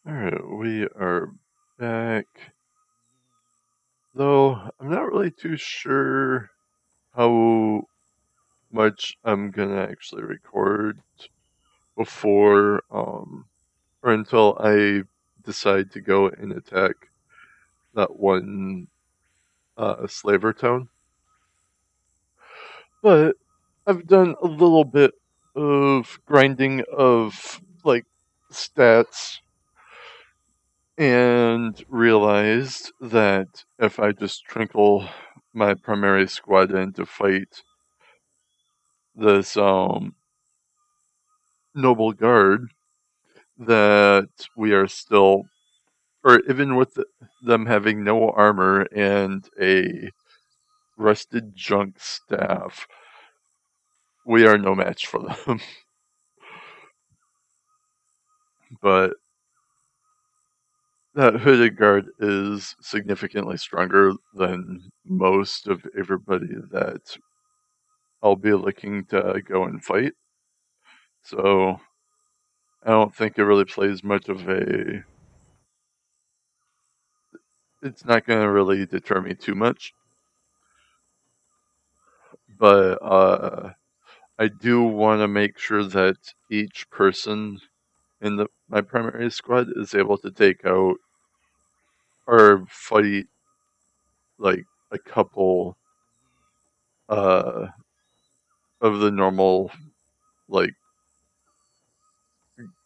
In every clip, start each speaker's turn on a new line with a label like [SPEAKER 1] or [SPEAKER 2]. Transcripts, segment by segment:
[SPEAKER 1] Alright, we are back. Though, I'm not really too sure how much I'm gonna actually record before, or until I decide to go and attack that one, slaver town. But, I've done a little bit of grinding of, like, stats and realized that if I just trickle my primary squad in to fight this noble guard, that we are still, or even with them having no armor and a rusted junk staff, we are no match for them. But that hooded guard is significantly stronger than most of everybody that I'll be looking to go and fight. So I don't think it really plays much of a. It's not going to really deter me too much. But I do want to make sure that each person in my primary squad is able to take out or fight like a couple uh, of the normal like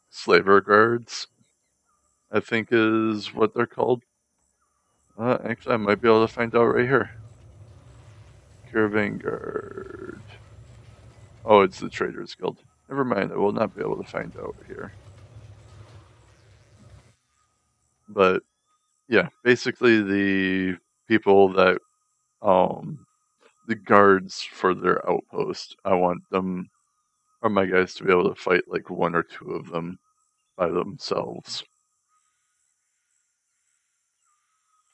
[SPEAKER 1] slaver guards, I think is what they're called. Actually, I might be able to find out right here. Caravan Guard. Oh, it's the Traders Guild. Never mind, I will not be able to find out here. But yeah, basically the people that the guards for their outpost, I want them or my guys to be able to fight like one or two of them by themselves.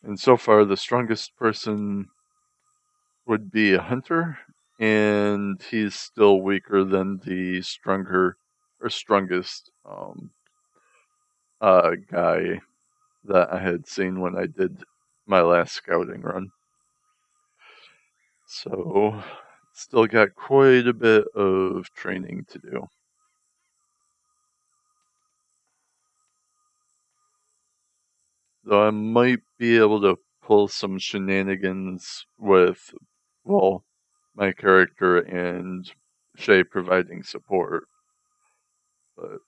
[SPEAKER 1] And so far the strongest person would be a hunter, and he's still weaker than the strongest guy that I had seen when I did my last scouting run. So, still got quite a bit of training to do. Though I might be able to pull some shenanigans with, well, my character and Shay providing support. But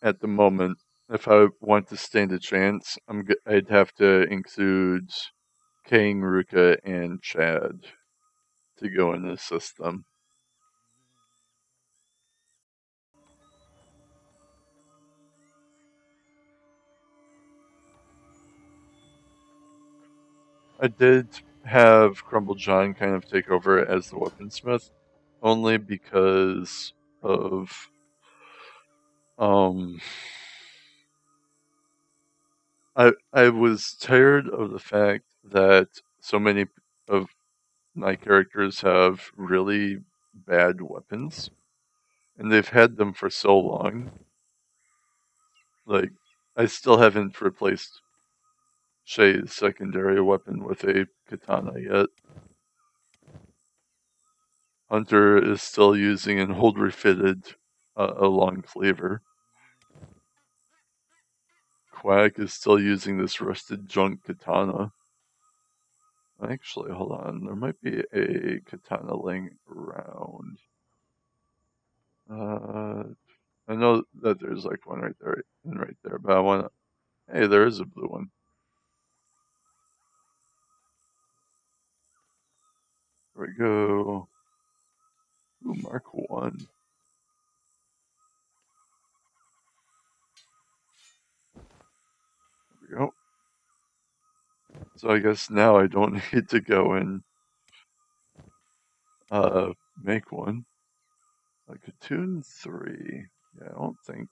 [SPEAKER 1] at the moment, if I want to stand a chance, I'd have to include Kang, Ruka, and Chad to go and assist them. I did have Crumble John kind of take over as the weaponsmith, only because of um I was tired of the fact that so many of my characters have really bad weapons, and they've had them for so long. Like, I still haven't replaced Shay's secondary weapon with a katana yet. Hunter is still using an old refitted a long cleaver. Quack is still using this rusted junk katana. Actually, hold on. There might be a katana laying around. I know that there's like one right there, and right there, but I want to. Hey, there is a blue one. There we go. Ooh, Mark 1. There we go. So I guess now I don't need to go and make one. Like a Toon 3. Yeah, I don't think.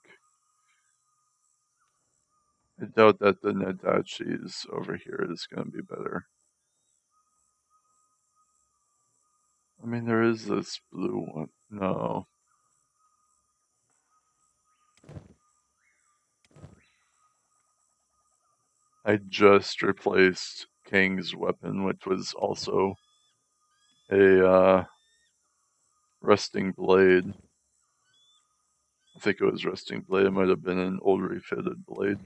[SPEAKER 1] I doubt that the Nadachi's over here is going to be better. I mean, there is this blue one. No. I just replaced Kang's weapon, which was also a rusting blade. I think it was rusting blade. It might have been an old refitted blade.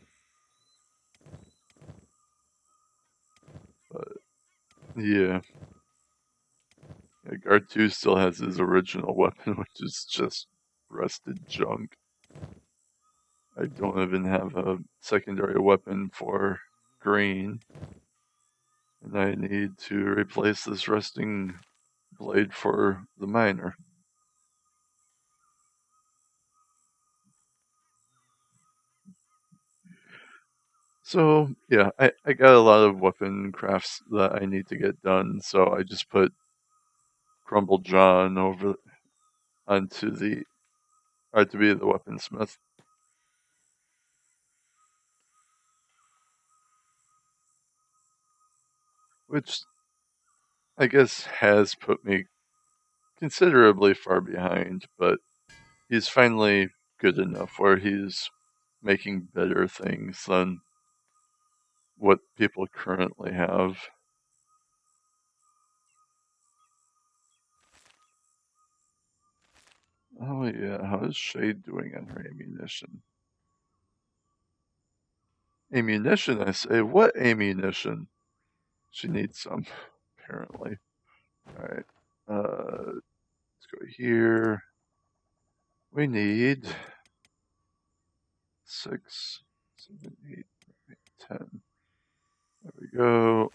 [SPEAKER 1] But yeah. R2 still has his original weapon, which is just rusted junk. I don't even have a secondary weapon for green. And I need to replace this rusting blade for the miner. So, yeah, I got a lot of weapon crafts that I need to get done, so I just put Crumble John over onto to be the weaponsmith. Which I guess has put me considerably far behind, but he's finally good enough where he's making better things than what people currently have. Oh yeah, how is Shade doing on her ammunition? Ammunition, I say? What ammunition? She needs some, apparently. Alright, let's go here. We need 6, 7, 8, 9, 10. There we go.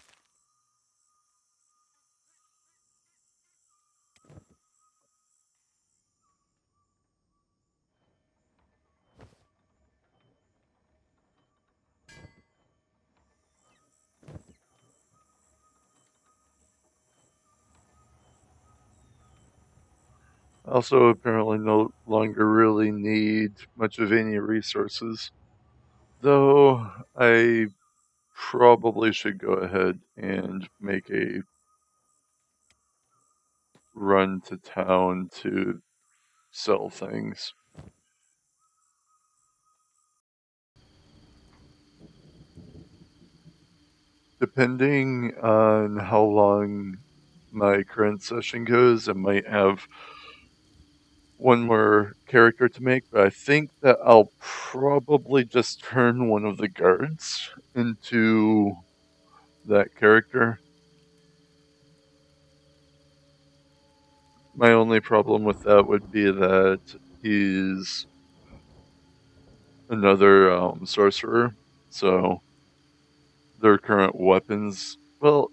[SPEAKER 1] Also, apparently no longer really need much of any resources. Though, I probably should go ahead and make a run to town to sell things. Depending on how long my current session goes, I might have one more character to make, but I think that I'll probably just turn one of the guards into that character. My only problem with that would be that he's another sorcerer, so their current weapons. Well,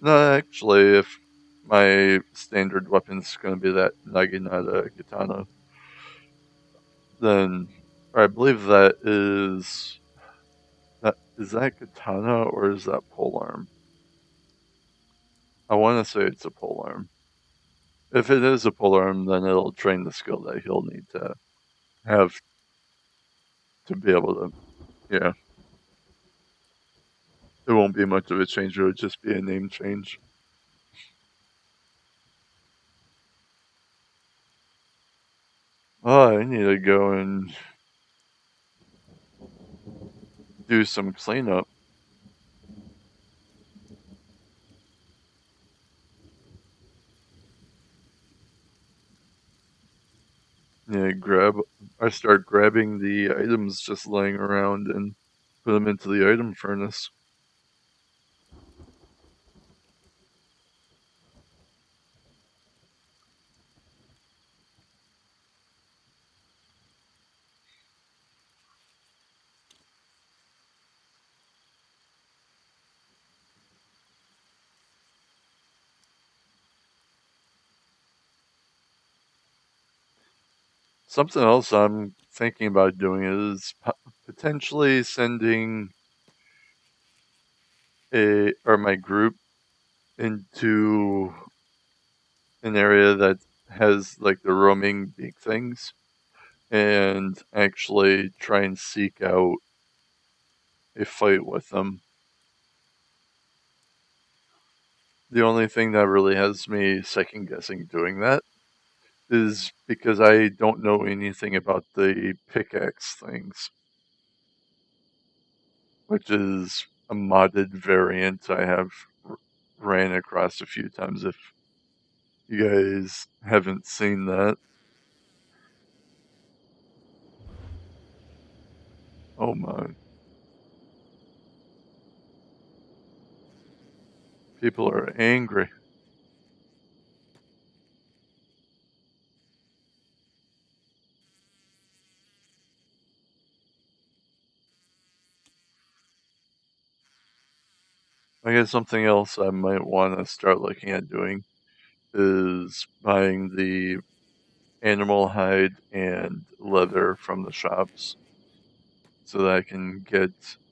[SPEAKER 1] no, actually, if my standard weapon's going to be that Naginata katana, then I believe that is that katana or is that polearm? I want to say it's a polearm. If it is a polearm, then it'll train the skill that he'll need to have to be able to. Yeah, it won't be much of a change. It would just be a name change. Oh, I need to go and do some cleanup. Yeah, I start grabbing the items just laying around and put them into the item furnace. Something else I'm thinking about doing is potentially sending my group into an area that has like the roaming big things and actually try and seek out a fight with them. The only thing that really has me second guessing doing that is because I don't know anything about the pickaxe things. which is a modded variant I have ran across a few times. If you guys haven't seen that. Oh my. People are angry. I guess something else I might want to start looking at doing is buying the animal hide and leather from the shops so that I can get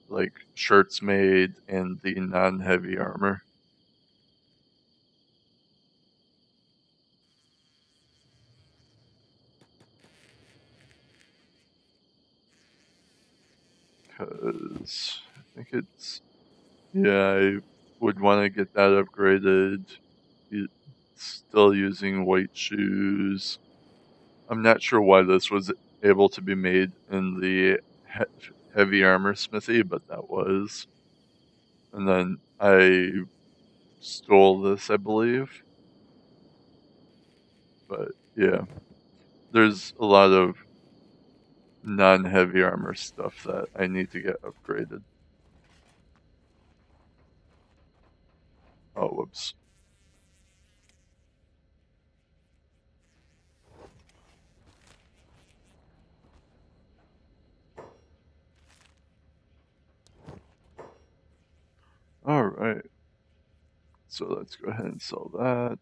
[SPEAKER 1] like shirts made and the non-heavy armor. Because I think it's, yeah, I would want to get that upgraded. Still using white shoes. I'm not sure why this was able to be made in the heavy armor smithy, but that was. And then I stole this, I believe. But yeah, there's a lot of non-heavy armor stuff that I need to get upgraded. Oh, whoops. Alright. So let's go ahead and sell that.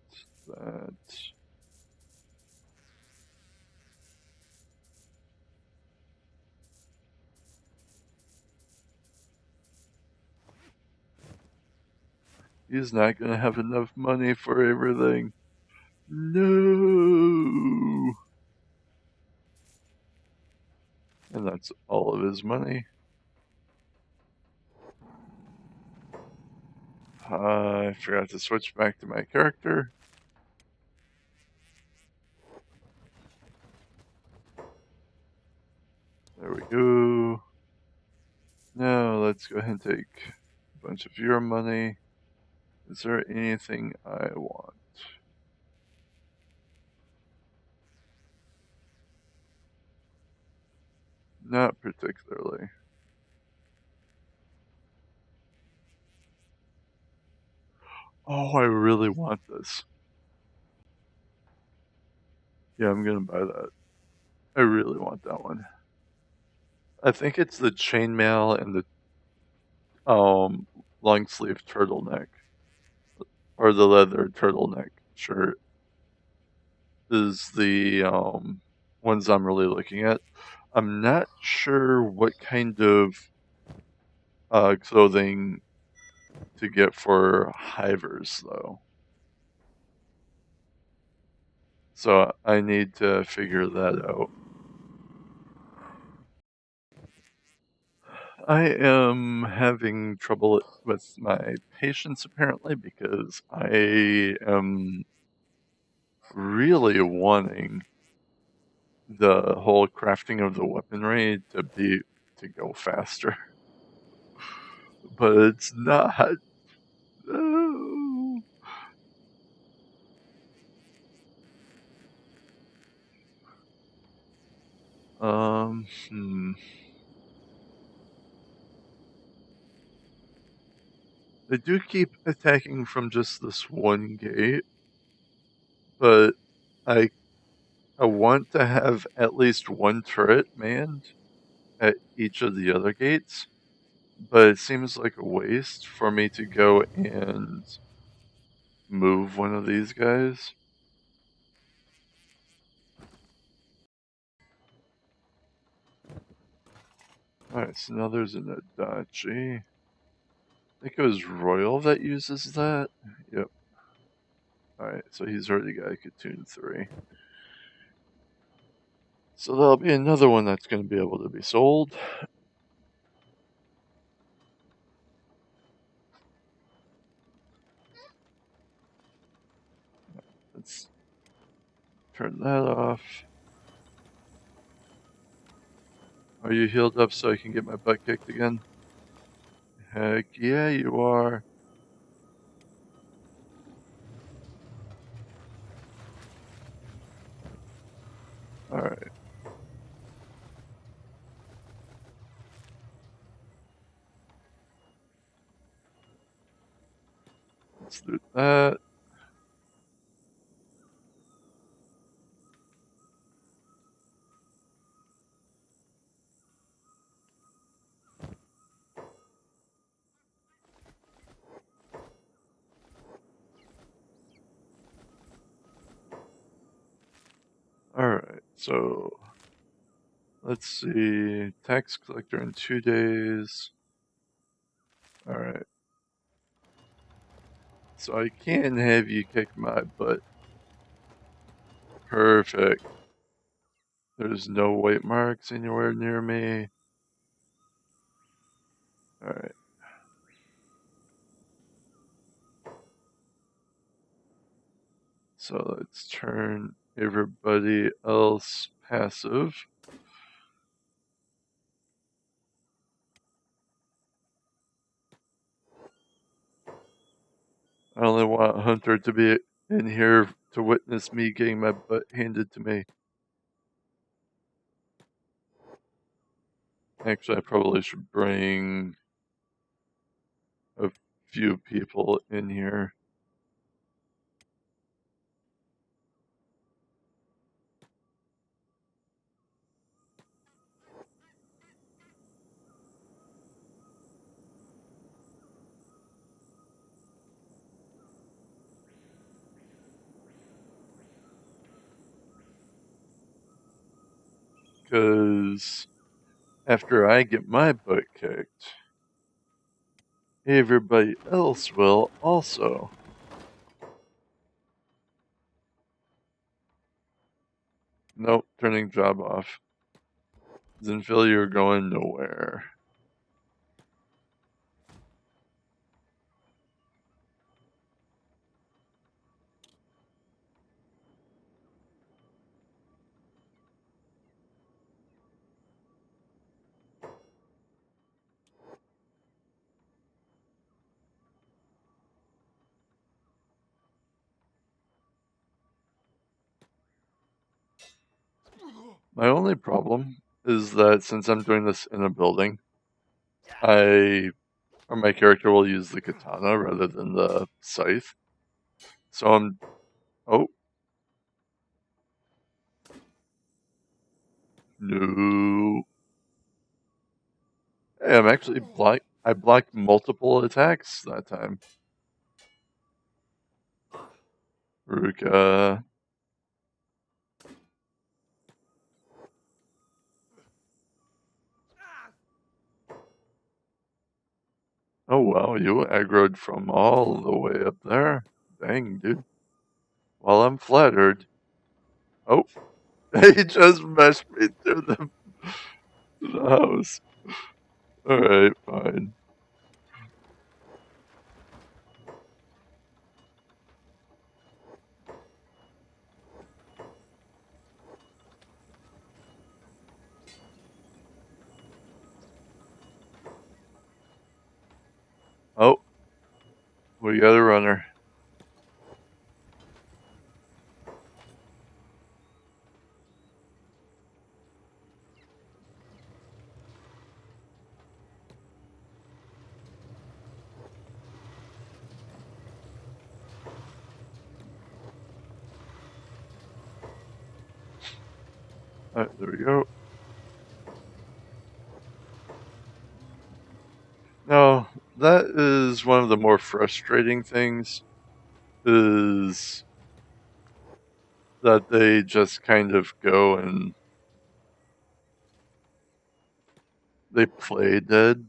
[SPEAKER 1] He's not going to have enough money for everything. No! And that's all of his money. I forgot to switch back to my character. There we go. Now let's go ahead and take a bunch of your money. Is there anything I want? Not particularly. Oh, I really want this. Yeah, I'm gonna buy that. I really want that one. I think it's the chainmail and the long sleeve turtleneck, or the leather turtleneck shirt is the ones I'm really looking at. I'm not sure what kind of clothing to get for hivers though. So I need to figure that out. I am having trouble with my patience apparently because I am really wanting the whole crafting of the weaponry to go faster. But it's not. No. Hmm. They do keep attacking from just this one gate, but I I want to have at least one turret manned at each of the other gates, but it seems like a waste for me to go and move one of these guys. Alright, so now there's an Adachi. I think it was Royal that uses that. Yep. Alright, so he's already got a Katoon 3. So there'll be another one that's going to be able to be sold. Let's turn that off. Are you healed up so I can get my butt kicked again? Heck yeah, you are. Alright. Let's do that. Alright, so let's see. Tax collector in 2 days. Alright. So I can have you kick my butt. Perfect. There's no white marks anywhere near me. Alright. So let's turn everybody else passive. I only want Hunter to be in here to witness me getting my butt handed to me. Actually, I probably should bring a few people in here. Because after I get my butt kicked, everybody else will also. Nope, turning job off. Zinfil, you're going nowhere. My only problem is that since I'm doing this in a building, my character will use the katana rather than the scythe. So oh, no. Hey, I'm actually I blocked multiple attacks that time. Ruka. Oh wow, you aggroed from all the way up there. Dang, dude. Well, I'm flattered. Oh, he just meshed me through the house. Alright, fine. Oh, we got a runner. Alright, there we go. Now, that is one of the more frustrating things, is that they just kind of go and they play dead.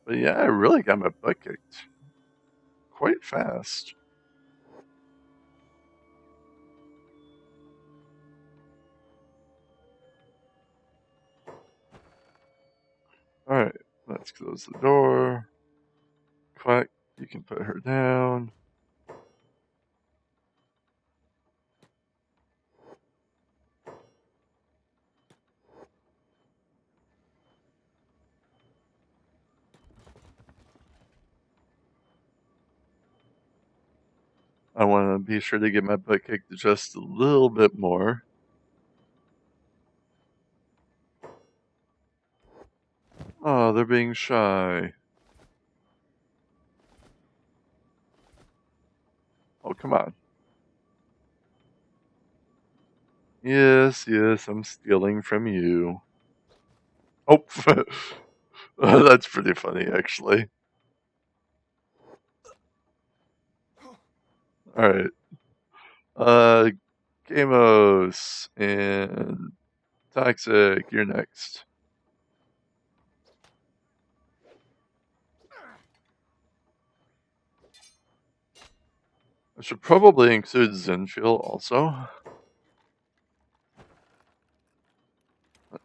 [SPEAKER 1] But yeah, I really got my butt kicked quite fast. Alright, let's close the door. Quack, you can put her down. I want to be sure to get my butt kicked just a little bit more. Oh, they're being shy. Oh, come on. Yes, yes, I'm stealing from you. Oh, that's pretty funny, actually. Alright. Gamos and Toxic, you're next. I should probably include Zenfield also.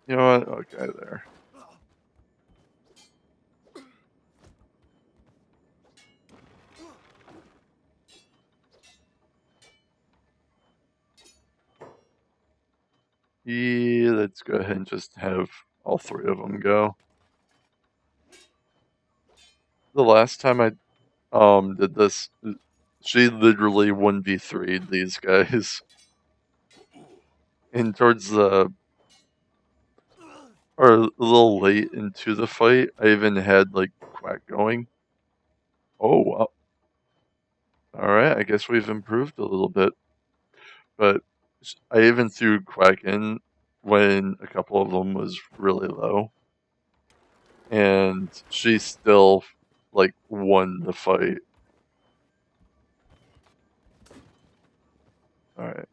[SPEAKER 1] You know what? Okay, there. Yeah, let's go ahead and just have all three of them go. The last time I did this, she literally 1v3'd these guys. And towards the or a little late into the fight, I even had like Quack going. Oh wow. Alright, I guess we've improved a little bit. But I even threw Quack in when a couple of them was really low. And she still like won the fight. Alright.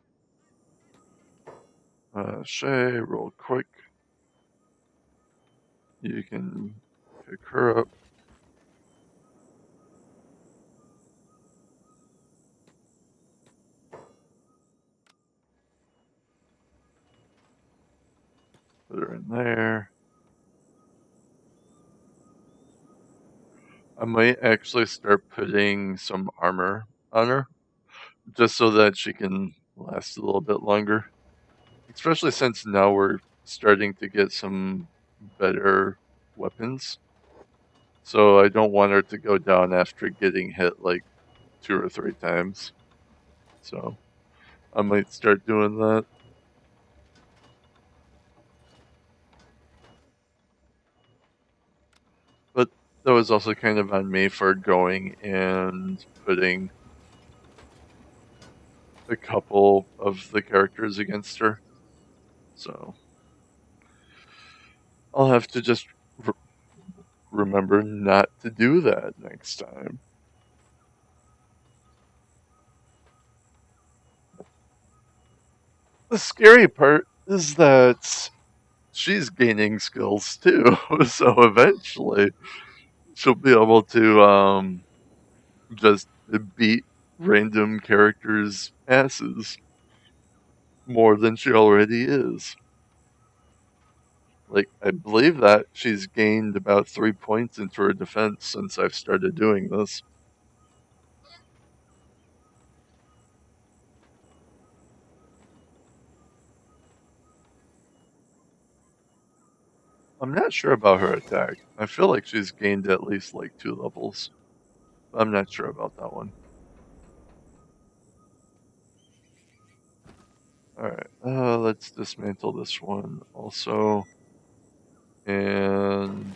[SPEAKER 1] Shay, real quick. You can pick her up. Put her in there. I might actually start putting some armor on her, just so that she can last a little bit longer. Especially since now we're starting to get some better weapons. So I don't want her to go down after getting hit like 2 or 3 times. So I might start doing that. But that was also kind of on me for going and putting a couple of the characters against her. So I'll have to just remember not to do that next time. The scary part is that she's gaining skills too, so eventually she'll be able to just beat random characters' asses more than she already is. Like, I believe that she's gained about 3 points into her defense since I've started doing this. I'm not sure about her attack. I feel like she's gained at least like 2 levels. I'm not sure about that one. Alright, let's dismantle this one also. And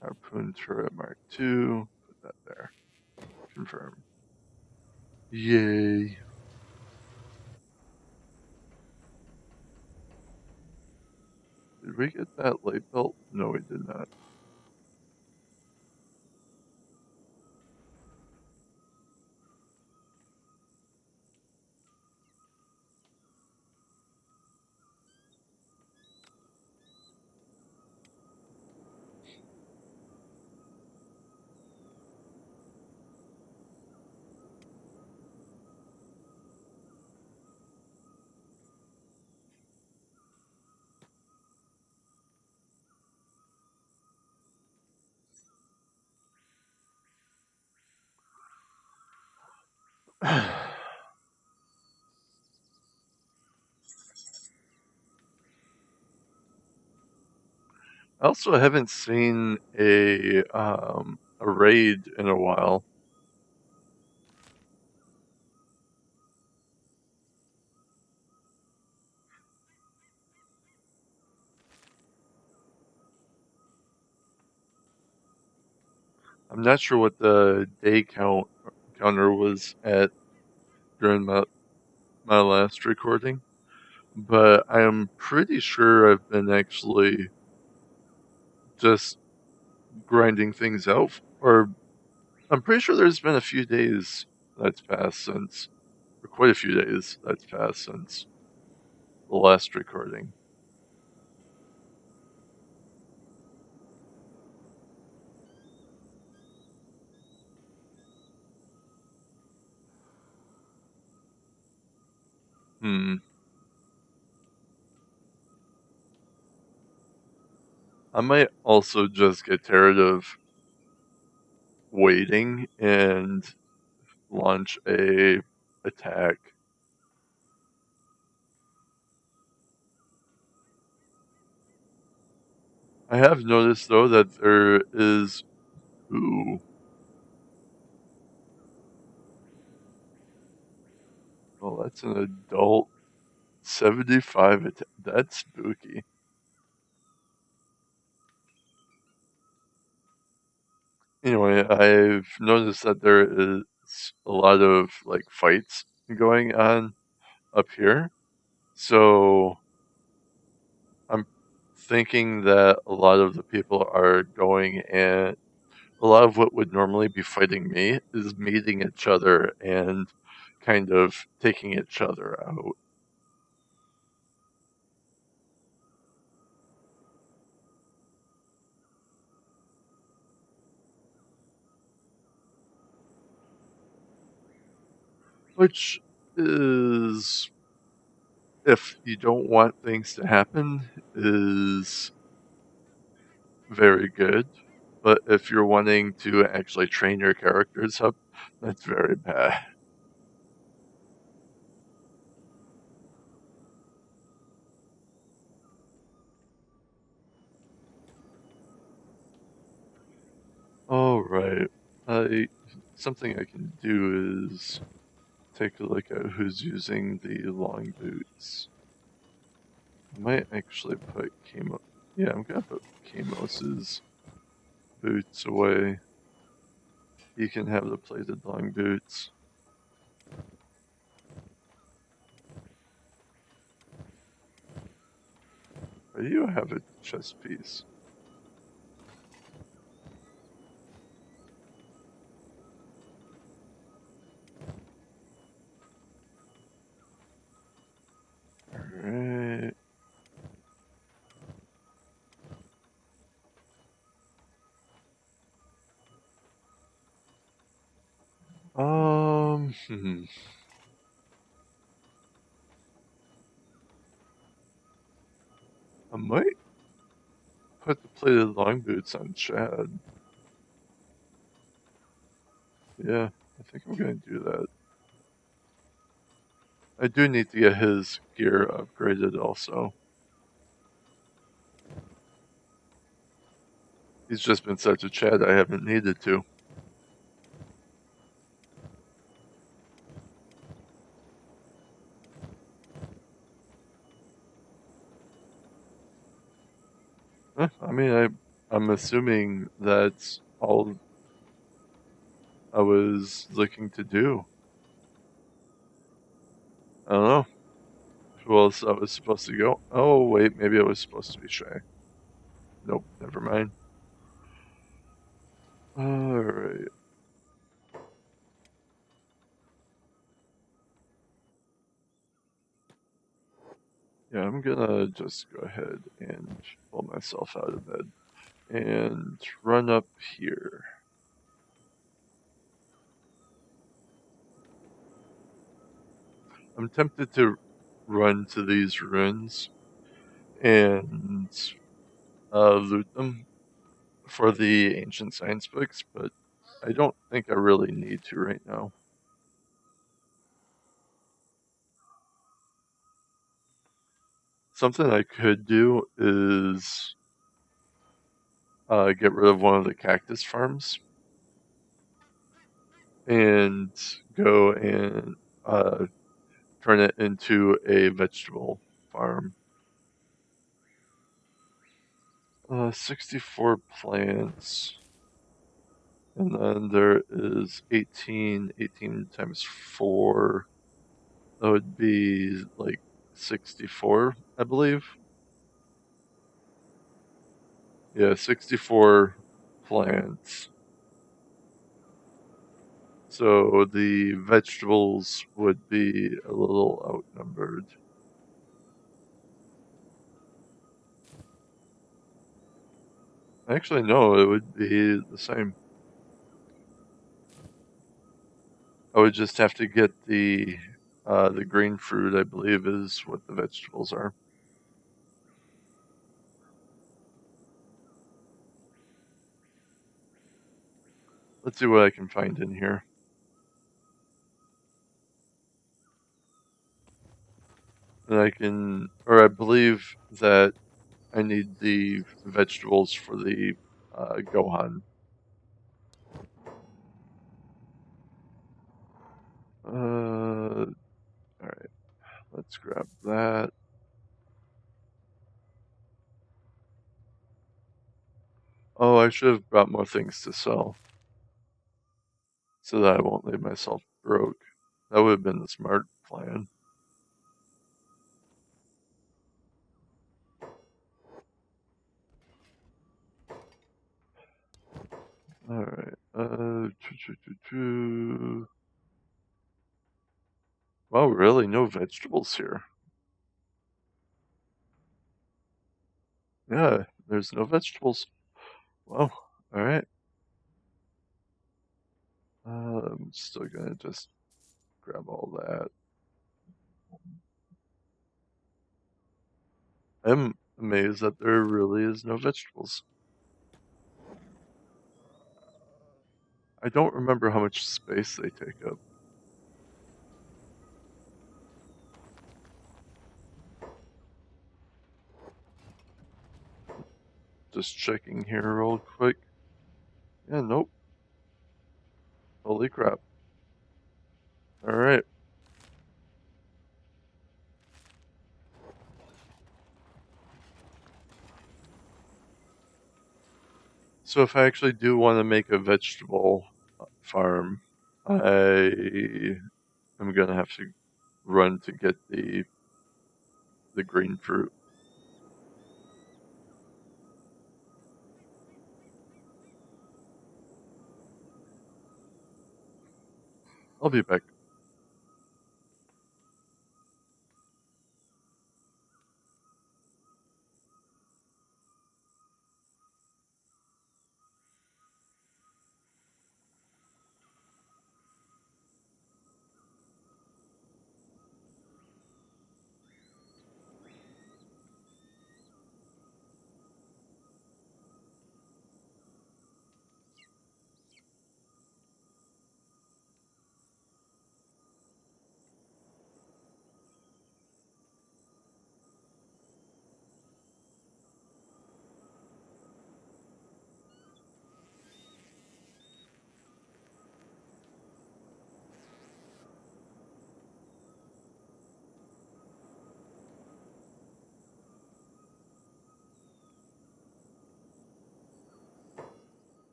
[SPEAKER 1] harpoon turret mark 2. Put that there. Confirm. Yay. Did we get that light belt? No, we did not. I also haven't seen a a raid in a while. I'm not sure what the day counter was at during my last recording, but I am pretty sure I've been actually just grinding things out, or I'm pretty sure there's been a few days that's passed since, or quite a few days that's passed since the last recording. I might also just get tired of waiting and launch a attack. I have noticed though that there is ooh. Well, that's an adult 75 that's spooky. Anyway, I've noticed that there is a lot of like fights going on up here. So I'm thinking that a lot of the people are going, and a lot of what would normally be fighting me is meeting each other and kind of taking each other out. Which is, if you don't want things to happen, is very good. But if you're wanting to actually train your characters up, that's very bad. All right. I Something I can do is take a look at who's using the long boots. I might actually put Kamo. Yeah, I'm gonna put Kamos's boots away. He can have the plated long boots. Why do you have a chest piece? Alright. Hmm. I might put the plated long boots on Chad. Yeah, I think I'm gonna do that. I do need to get his gear upgraded also. He's just been such a Chad I haven't needed to. I mean, I'm assuming that's all I was looking to do. I don't know who else I was supposed to go. Oh wait, maybe I was supposed to be Shay. Nope, never mind. All right. Yeah, I'm gonna just go ahead and pull myself out of bed and run up here. I'm tempted to run to these ruins and loot them for the ancient science books, but I don't think I really need to right now. Something I could do is get rid of one of the cactus farms and go and turn it into a vegetable farm. 64 plants. And then there is 18. 18 times 4. That would be like 64, I believe. Yeah, 64 plants. So the vegetables would be a little outnumbered. Actually, no, it would be the same. I would just have to get the green fruit, I believe, is what the vegetables are. Let's see what I can find in here. And I believe that I need the vegetables for the Gohan. Alright, let's grab that. Oh, I should have brought more things to sell so that I won't leave myself broke. That would have been the smart plan. Alright, wow, really? No vegetables here? Yeah, there's no vegetables. Wow, alright. I'm still gonna just grab all that. I'm amazed that there really is no vegetables. I don't remember how much space they take up. Just checking here real quick. Yeah, nope. Holy crap. Alright. So if I actually do want to make a vegetable farm, I am gonna have to run to get the green fruit. I'll be back.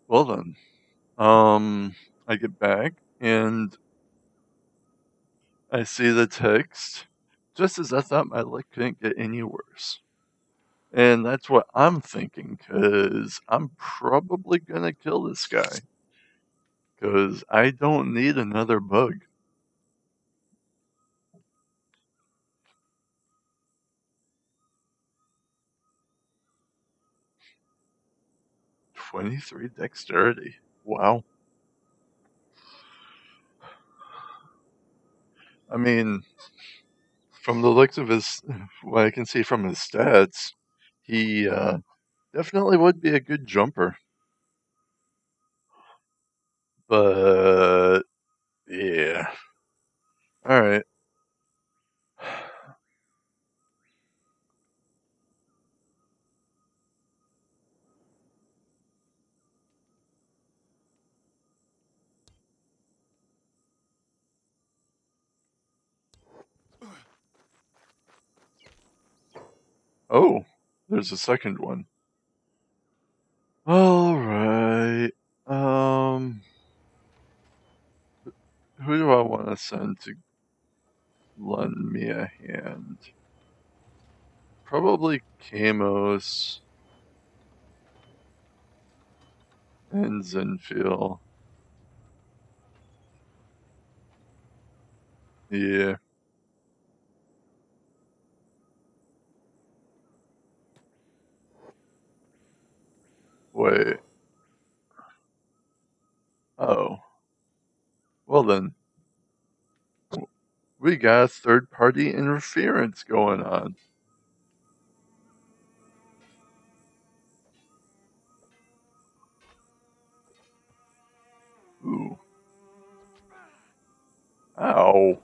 [SPEAKER 1] Well then. I get back and I see the text just as I thought my luck couldn't get any worse. And that's what I'm thinking, because I'm probably gonna kill this guy. Because I don't need another bug. '23 dexterity. Wow. I mean, from the looks of what I can see from his stats, he definitely would be a good jumper. But, yeah. Alright. Oh, there's a second one. Alright. Who do I want to send to lend me a hand? Probably Kamos and Zenfeel. Yeah. Wait. Oh. Well then, we got third-party interference going on. Ooh. Ow.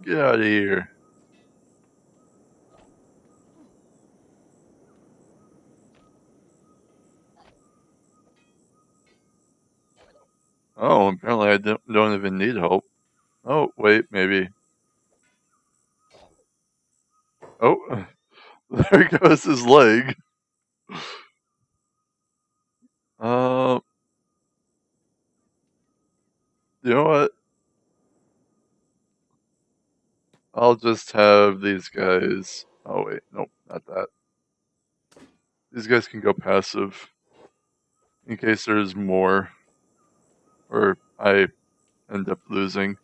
[SPEAKER 1] Get out of here. Oh, apparently I don't even need help. Oh, wait, maybe. Oh, there goes his leg. Uh, you know what? I'll just have these guys. Oh, wait, nope, not that. These guys can go passive in case there's more, or I end up losing.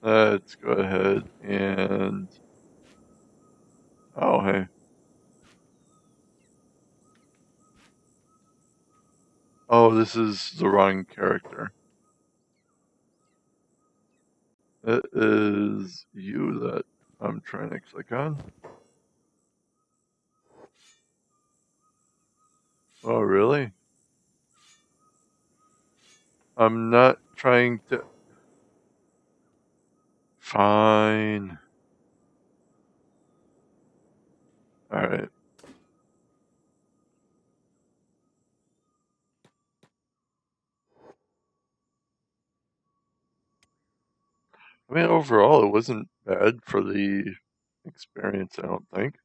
[SPEAKER 1] Let's go ahead and. Oh, hey. Oh, this is the wrong character. It is you that I'm trying to click on. Oh, really? I'm not trying to. Fine. Alright. I mean, overall, it wasn't bad for the experience, I don't think.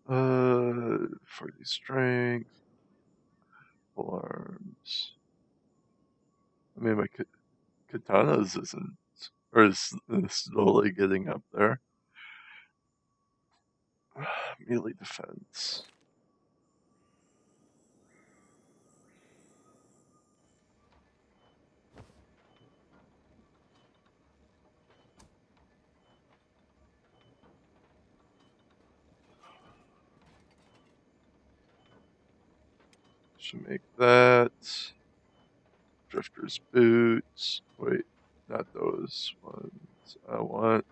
[SPEAKER 1] 40 strength, full arms. I mean, my katanas isn't, or is slowly getting up there. Melee defense. Should make that. Drifter's boots. Wait, not those ones. I want.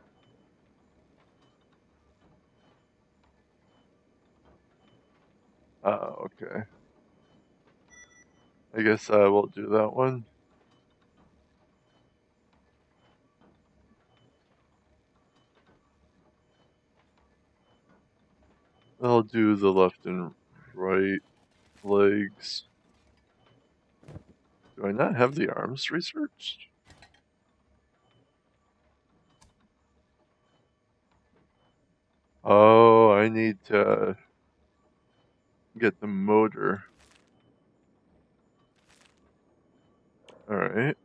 [SPEAKER 1] Okay. I guess I will do that one. I'll do the left and right legs. Do I not have the arms researched? Oh, I need to get the motor. Alright.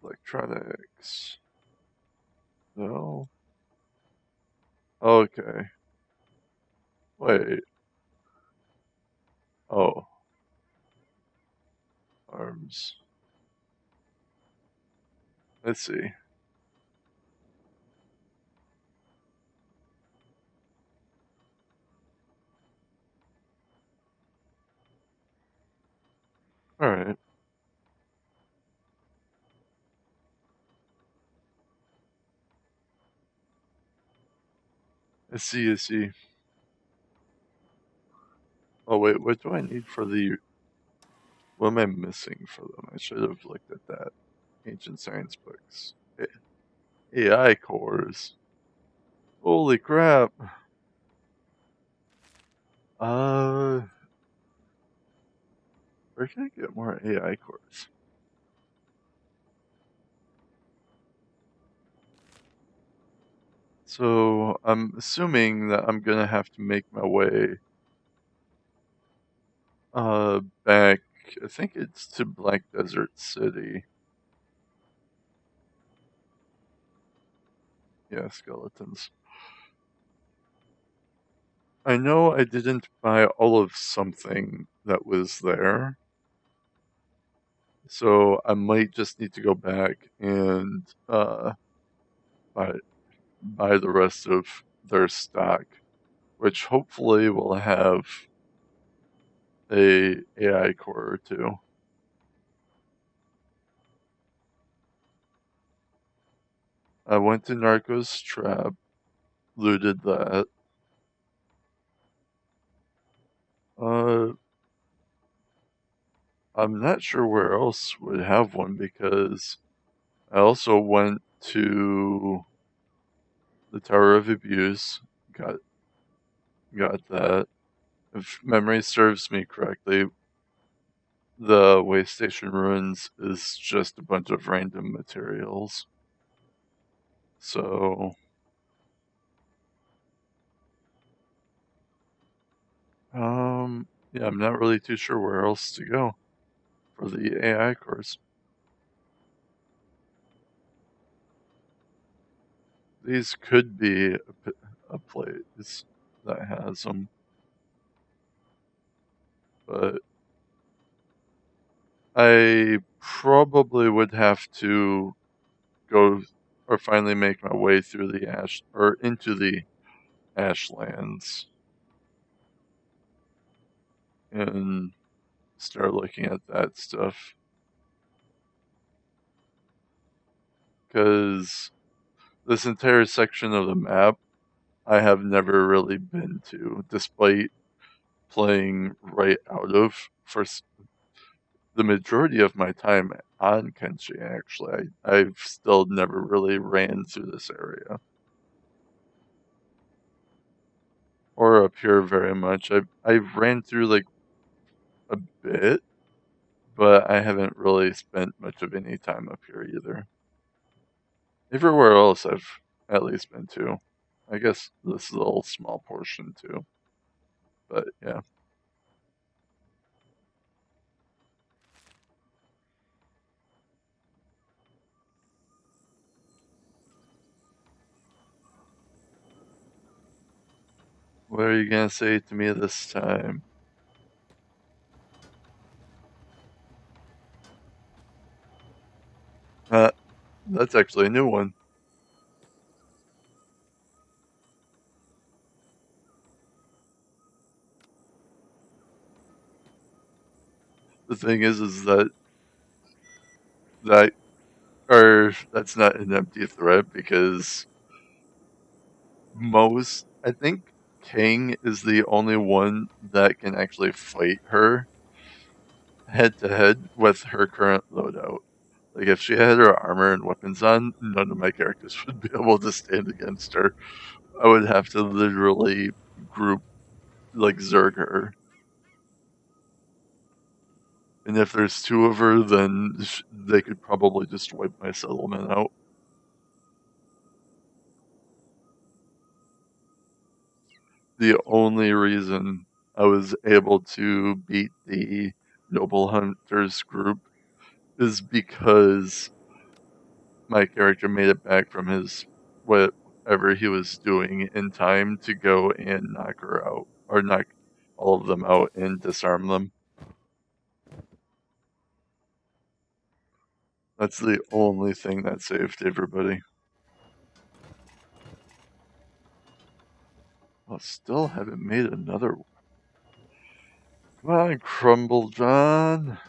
[SPEAKER 1] Electronics. No. Okay. Wait. Oh. Arms. Let's see. Alright. I see, I see. Oh wait, what do I need for the... What am I missing for them? I should have looked at that. Ancient science books. AI cores. Holy crap. Where can I get more AI cores? So I'm assuming that I'm gonna have to make my way back. I think it's to Black Desert City. Yeah, skeletons. I know I didn't buy all of something that was there, so I might just need to go back and buy the rest of their stock, which hopefully will have a AI core or two. I went to Narco's Trap, looted that. Uh, I'm not sure where else would have one because I also went to the Tower of Abuse, got that. If memory serves me correctly, the Waystation Ruins is just a bunch of random materials. So, yeah, I'm not really too sure where else to go for the AI course. These could be a place that has them, but I probably would have to go or finally make my way through the ash or into the ashlands and start looking at that stuff because this entire section of the map I have never really been to, despite playing right out of for the majority of my time on Kenshi. Actually, I've still never really ran through this area or up here very much. I've ran through like a bit, but I haven't really spent much of any time up here either. Everywhere else I've at least been to. I guess this is a little small portion too. But yeah. What are you gonna say to me this time? That's actually a new one. The thing is that or that's not an empty threat because I think King is the only one that can actually fight her head to head with her current loadout. Like if she had her armor and weapons on, none of my characters would be able to stand against her. I would have to literally group like Zerg her. And if there's two of her, then they could probably just wipe my settlement out. The only reason I was able to beat the Noble Hunters group is because my character made it back from his whatever he was doing in time to go and knock her out, or knock all of them out and disarm them. That's the only thing that saved everybody. I still haven't made another one. Come on, Crumble John.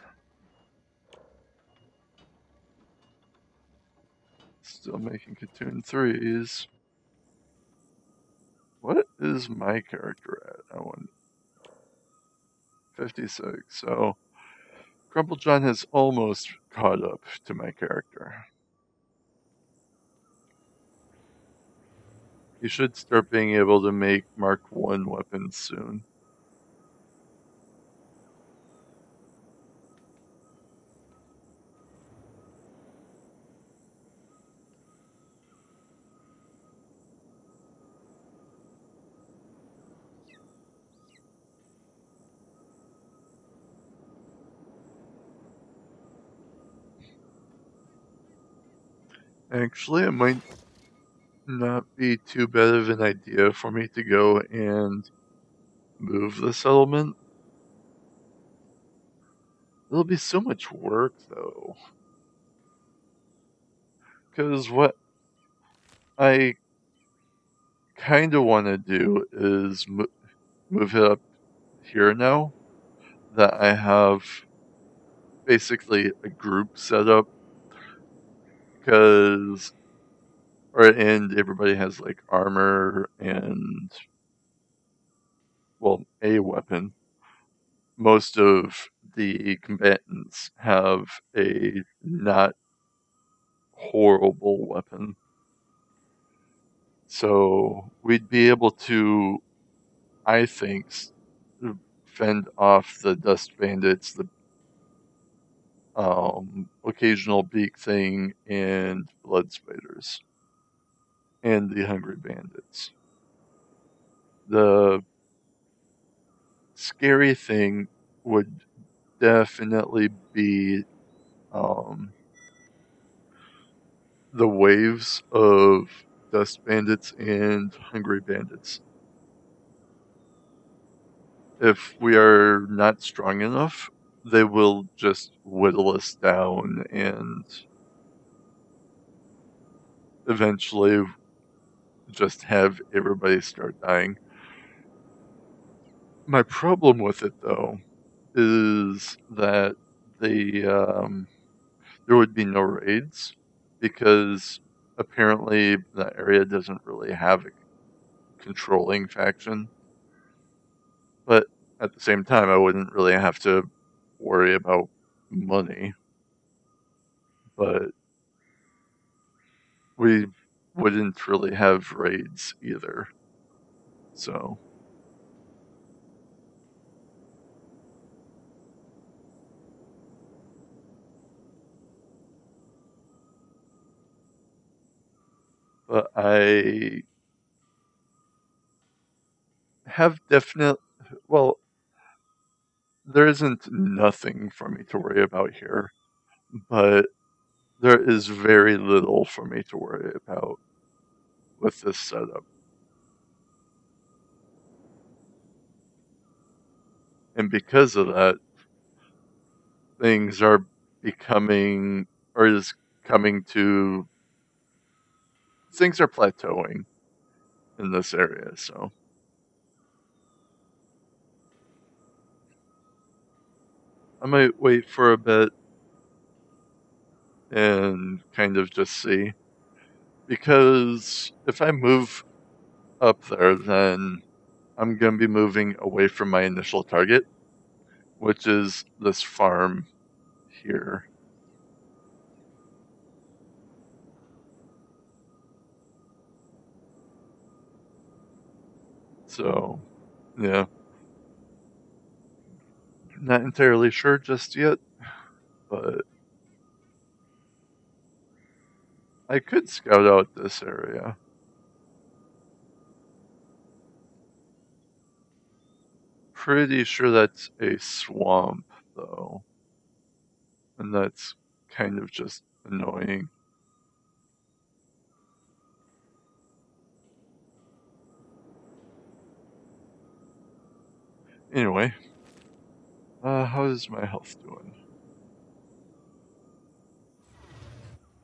[SPEAKER 1] Still making Katoon 3s. What is my character at? I want 56. So Crumple John has almost caught up to my character. He should start being able to make Mark 1 weapons soon. Actually, it might not be too bad of an idea for me to go and move the settlement. It'll be so much work, though. Because what I kind of want to do is move it up here now that I have basically a group set up. Because, and everybody has like armor and, well, a weapon. Most of the combatants have a not horrible weapon. So we'd be able to, I think, fend off the dust bandits, the occasional beak thing, and blood spiders, and the hungry bandits. The scary thing would definitely be the waves of dust bandits and hungry bandits. If we are not strong enough, they will just whittle us down and eventually just have everybody start dying. My problem with it, though, is that there would be no raids because apparently that area doesn't really have a controlling faction. But at the same time, I wouldn't really have to worry about money. But we wouldn't really have raids either. So, but I have definite, well, there isn't nothing for me to worry about here, but there is very little for me to worry about with this setup. And because of that, things are becoming, or is coming to, things are plateauing in this area, so. I might wait for a bit and kind of just see. Because if I move up there, then I'm going to be moving away from my initial target, which is this farm here. So, yeah. Not entirely sure just yet, but I could scout out this area. Pretty sure that's a swamp, though. And that's kind of just annoying. Anyway, how's my health doing?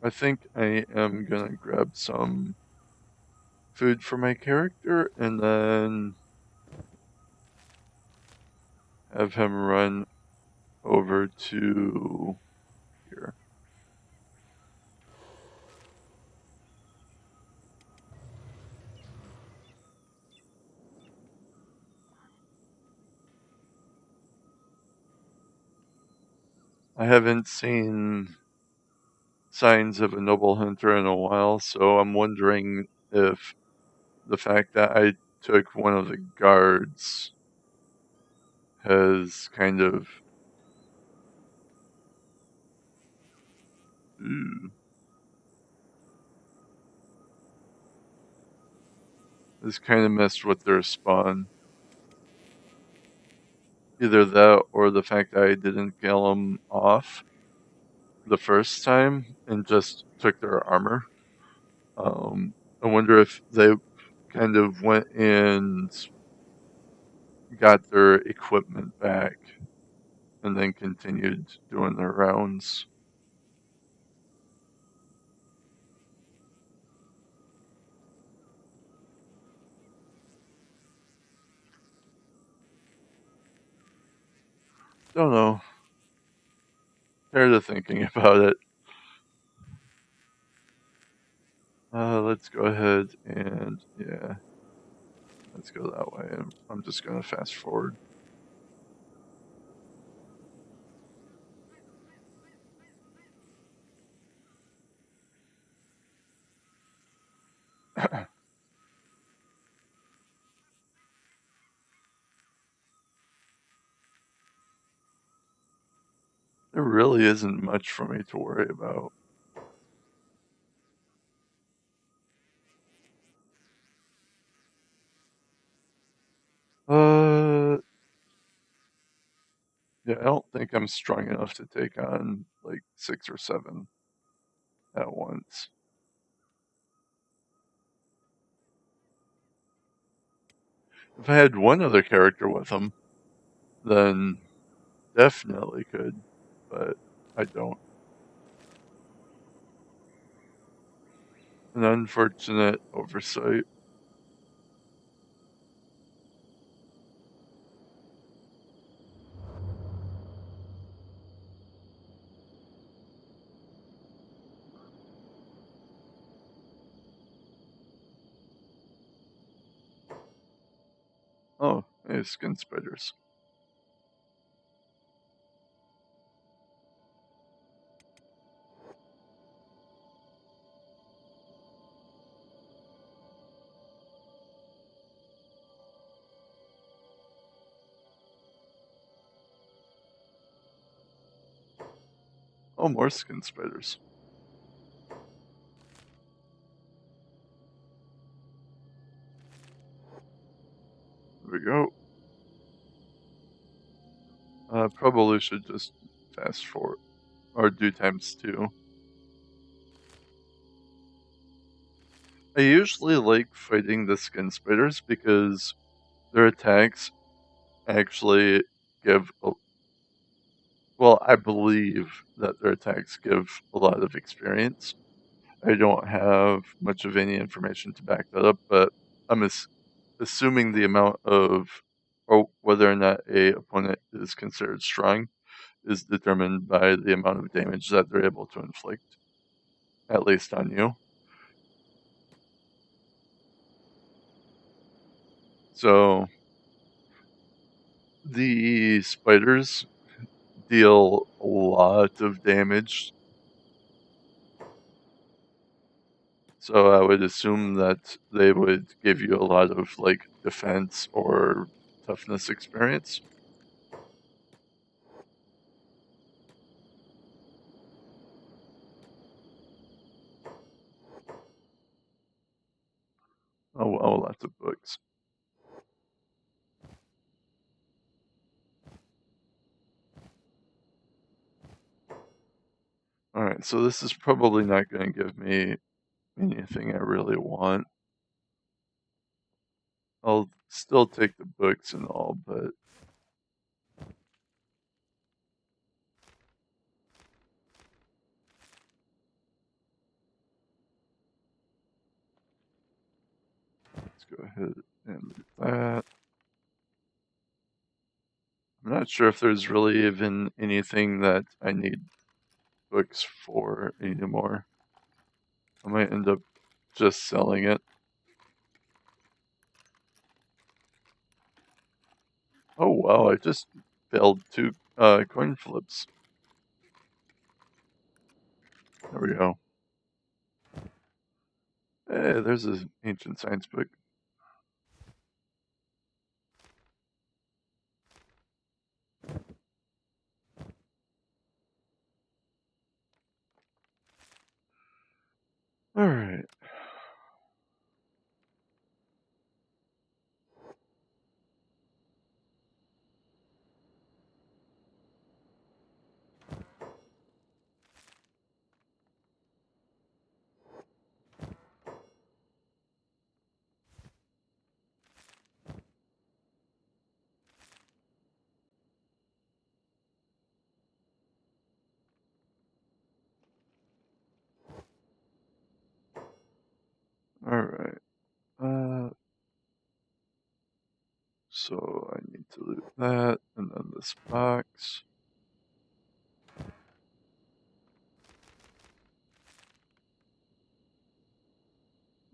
[SPEAKER 1] I think I am gonna grab some food for my character and then have him run over to here. I haven't seen signs of a noble hunter in a while, so I'm wondering if the fact that I took one of the guards has kind of messed with their spawn. Either that or the fact that I didn't kill them off the first time and just took their armor. I wonder if they kind of went and got their equipment back and then continued doing their rounds. Don't know. Tired of thinking about it. Let's go ahead and, yeah, let's go that way. I'm just going to fast forward. There really isn't much for me to worry about. Yeah, I don't think I'm strong enough to take on like 6 or 7 at once. If I had one other character with them, then definitely could, but I don't. An unfortunate oversight. Oh, hey, skin spiders. Oh, more skin spiders. There we go. Probably should just fast forward or do ×2. I usually like fighting the skin spiders because their attacks actually give well, I believe that their attacks give a lot of experience. I don't have much of any information to back that up, but I'm assuming the amount of, or whether or not a opponent is considered strong, is determined by the amount of damage that they're able to inflict, at least on you. So the spiders deal a lot of damage. So I would assume that they would give you a lot of like defense or toughness experience. Oh wow, lots of books. Alright, so this is probably not going to give me anything I really want. I'll still take the books and all, but let's go ahead and do that. I'm not sure if there's really even anything that I need books for anymore. I might end up just selling it. Oh wow, I just failed 2 coin flips. There we go. Hey, there's an ancient science book. Alright. Alright. So I need to loot that, and then this box.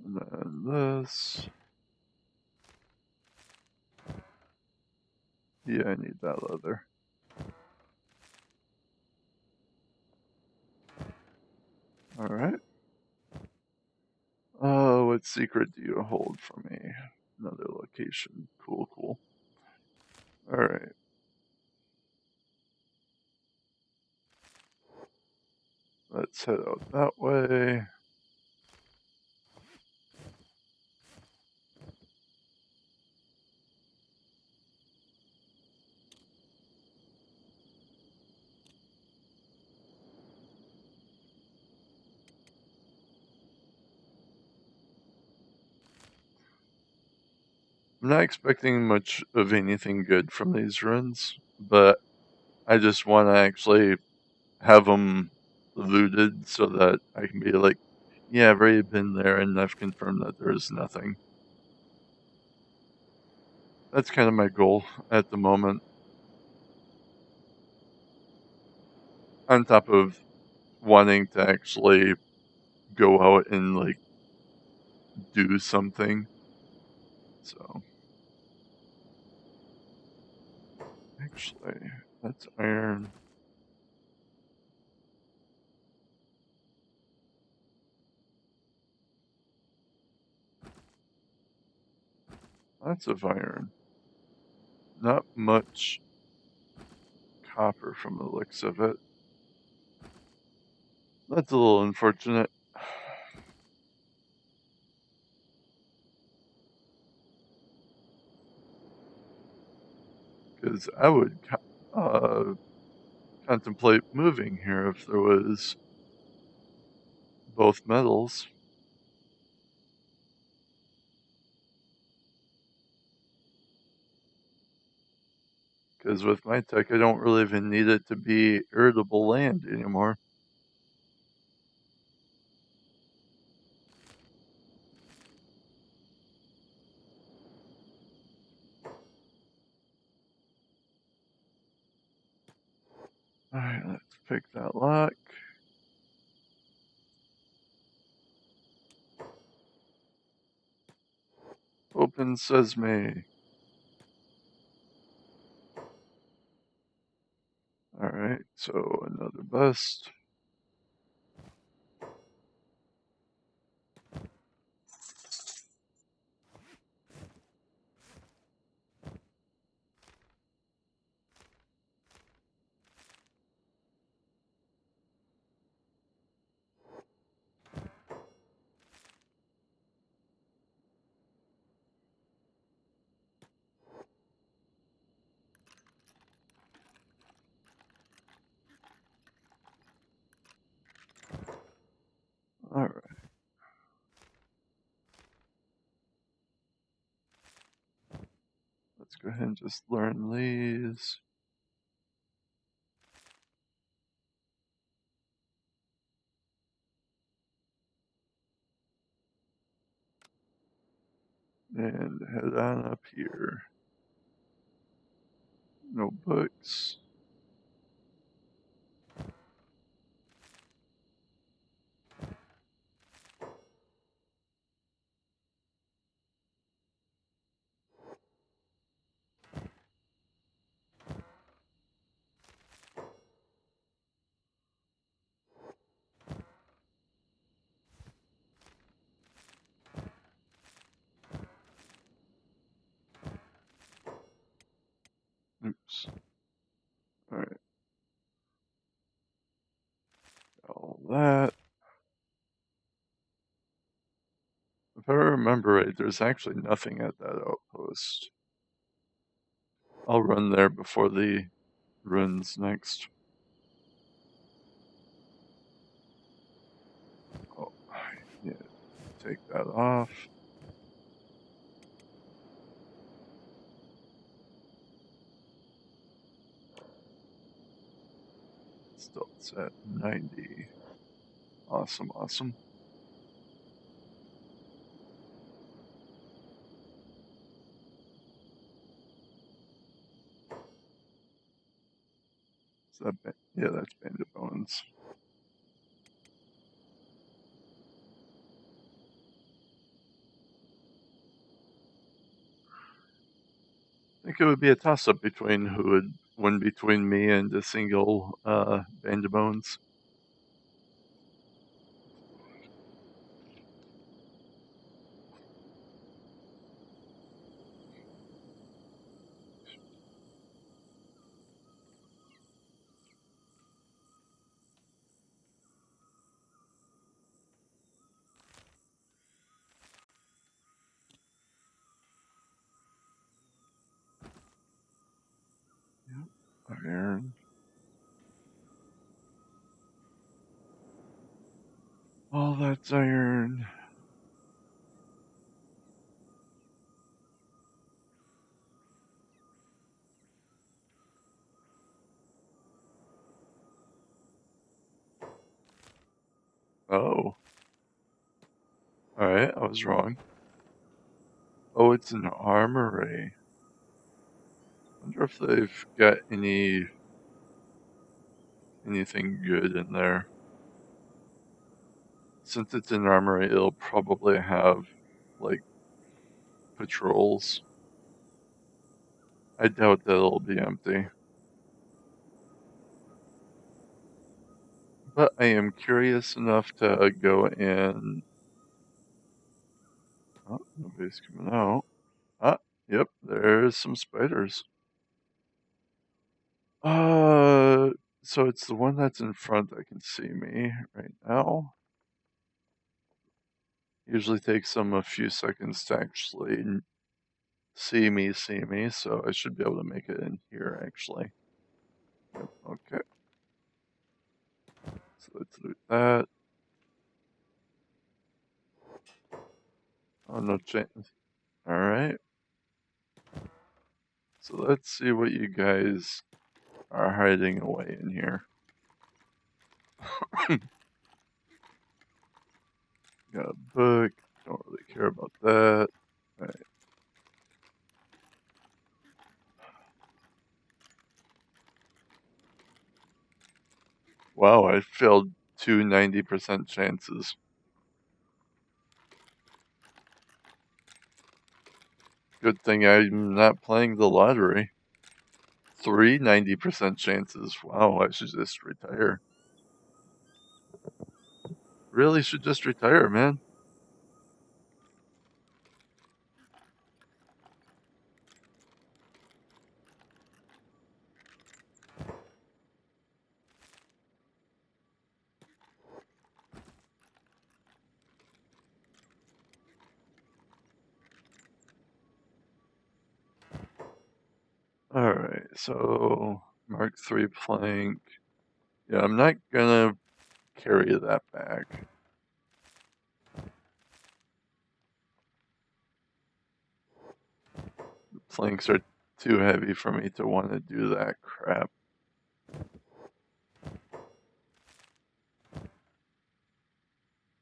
[SPEAKER 1] And then this. Yeah, I need that leather. Alright. What secret do you hold for me? Another location. Cool, cool. Alright. Let's head out that way. I'm not expecting much of anything good from these runs, but I just want to actually have them looted so that I can be like, yeah, I've already been there and I've confirmed that there is nothing. That's kind of my goal at the moment. On top of wanting to actually go out and like do something. So actually, that's iron. Lots of iron. Not much copper from the looks of it. That's a little unfortunate. Because I would contemplate moving here if there was both metals. Because with my tech, I don't really even need it to be irritable land anymore. Alright, let's pick that lock. Open sesame. Alright, so another bust. Alright. Let's go ahead and just learn these. And head on up here. No books. If I remember right, there's actually nothing at that outpost. I'll run there before the ruins next. Oh, yeah, take that off. Still, it's at 90. Awesome, awesome. Is that yeah, that's Bandit Bones. I think it would be a toss-up between who would win between me and a single Bandit Bones. Yep. Iron. All that's iron. Oh. Alright, I was wrong. Oh, it's an armory. Wonder if they've got anything good in there. Since it's an armory, it'll probably have, like, patrols. I doubt that it'll be empty. But I am curious enough to go in. Oh, nobody's coming out. Ah, yep, there's some spiders. So it's the one that's in front that can see me right now. Usually takes them a few seconds to actually see me, so I should be able to make it in here, actually. Yep, okay. So let's loot that. Oh, no chance. Alright. So let's see what you guys are hiding away in here. Got a book. Don't really care about that. Alright. Wow, I failed two 90% chances. Good thing I'm not playing the lottery. Three 90% chances. Wow, I should just retire. Really should just retire, man. Alright, so Mark III plank. Yeah, I'm not gonna carry that back. The planks are too heavy for me to want to do that crap.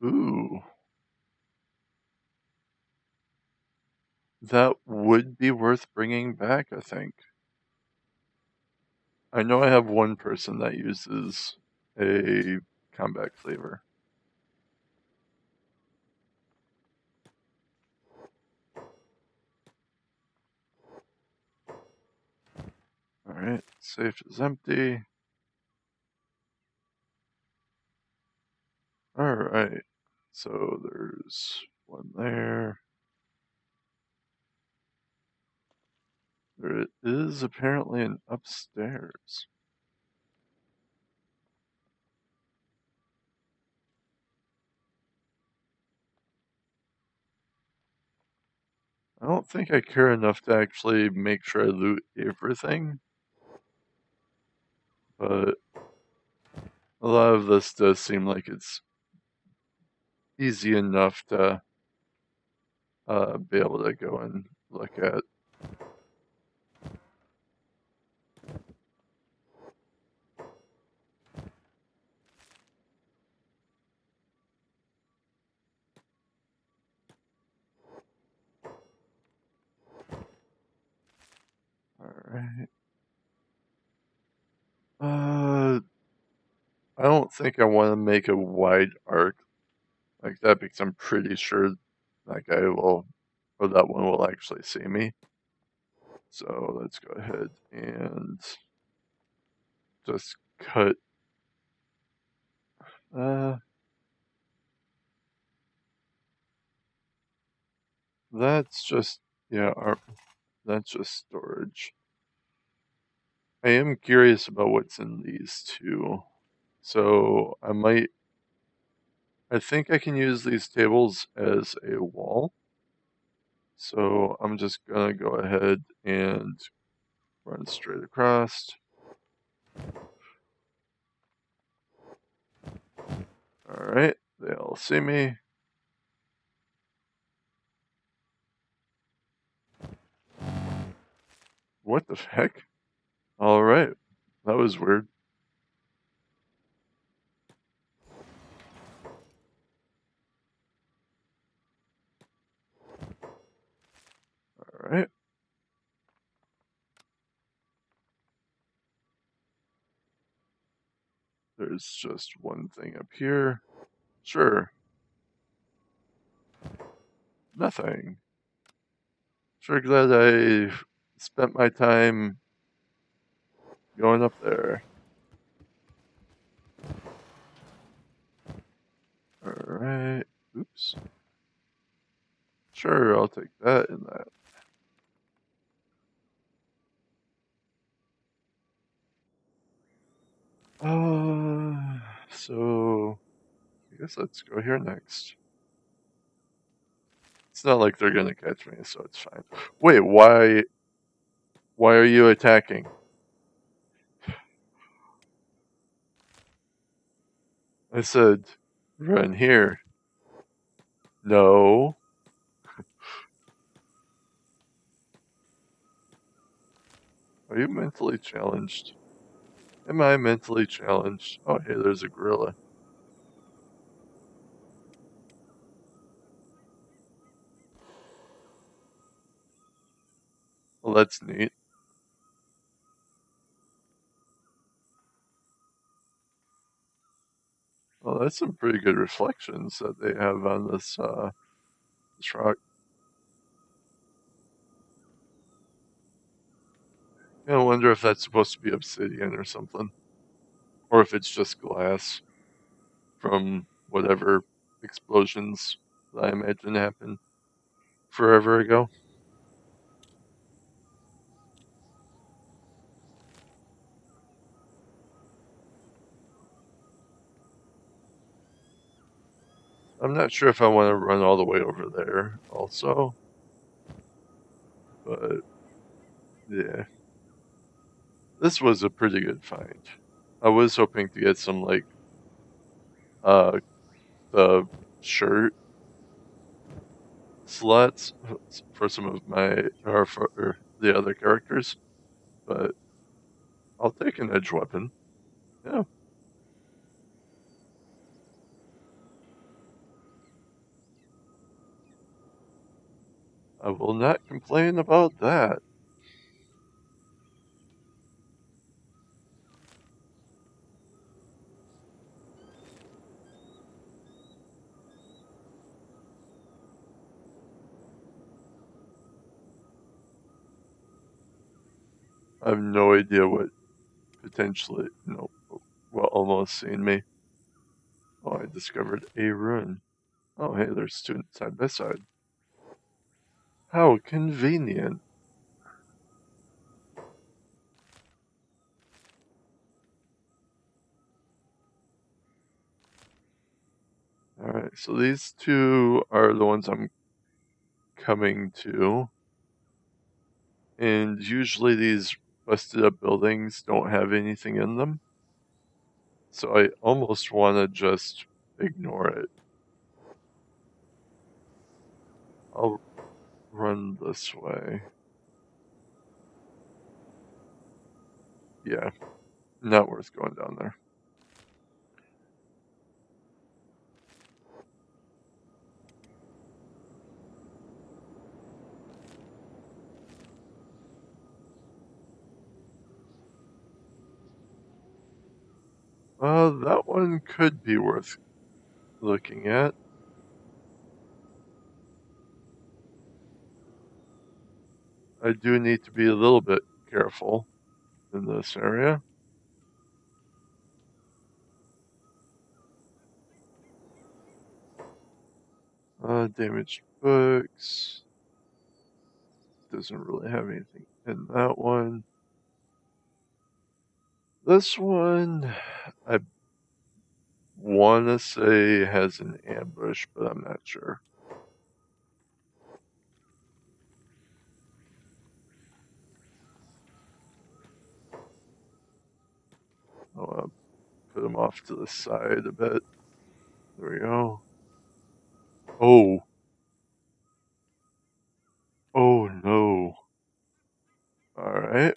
[SPEAKER 1] Ooh. That would be worth bringing back, I think. I know I have one person that uses a combat cleaver. Alright, safe is empty. Alright, so there's one there. There is apparently an upstairs. I don't think I care enough to actually make sure I loot everything, but a lot of this does seem like it's easy enough to be able to go and look at. Alright. I don't think I want to make a wide arc like that because I'm pretty sure that guy will, or that one will actually see me. So let's go ahead and just cut. That's just, yeah, that's just storage. I am curious about what's in these two. So I think I can use these tables as a wall. So I'm just gonna go ahead and run straight across. Alright, they all see me. What the heck? Alright, that was weird. Alright. There's just one thing up here. Sure. Nothing. Sure glad I spent my time going up there. Alright. Oops. Sure, I'll take that and that. So I guess let's go here next. It's not like they're gonna catch me, so it's fine. Wait, why are you attacking? I said, run here. No. Are you mentally challenged? Am I mentally challenged? Oh, hey, there's a gorilla. Well, that's neat. Well, that's some pretty good reflections that they have on this rock. I wonder if that's supposed to be obsidian or something. Or if it's just glass from whatever explosions that I imagine happened forever ago. I'm not sure if I want to run all the way over there also. But yeah. This was a pretty good find. I was hoping to get some like the shirt slots for some of my or for the other characters, but I'll take an edge weapon. Yeah. I will not complain about that. I have no idea what potentially, well, almost seen me. Oh, I discovered a rune. Oh, hey, there's two side by side. How convenient. Alright, so these two are the ones I'm coming to. And usually these busted up buildings don't have anything in them. So I almost want to just ignore it. I'll run this way. Yeah, not worth going down there. That one could be worth looking at. I do need to be a little bit careful in this area. Damaged books. Doesn't really have anything in that one. This one, I want to say has an ambush, but I'm not sure. I'll put him off to the side a bit. There we go. Oh. Oh no. Alright.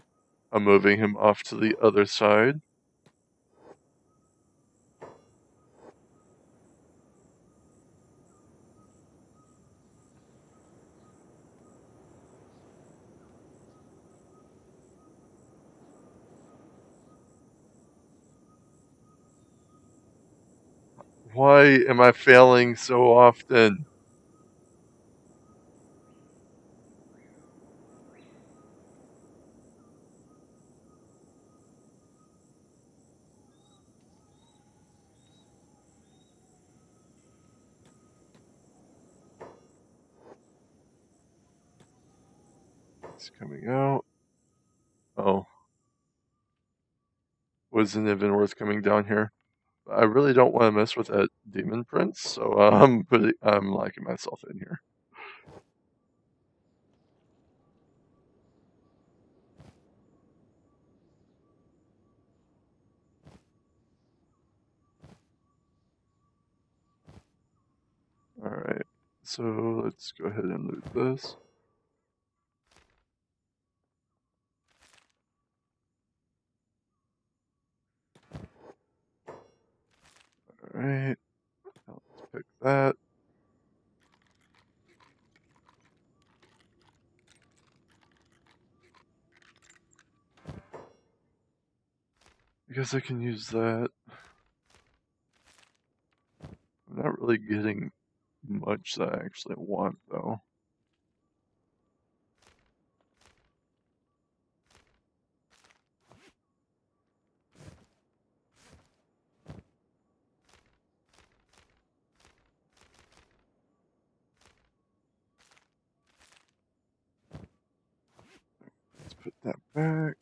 [SPEAKER 1] I'm moving him off to the other side. Why am I failing so often? It's coming out. Oh. Wasn't even worth coming down here. I really don't want to mess with that demon prince, so I'm locking myself in here. Alright, so let's go ahead and loot this. Alright, let's pick that. I guess I can use that. I'm not really getting much that I actually want, though. Let's put that back.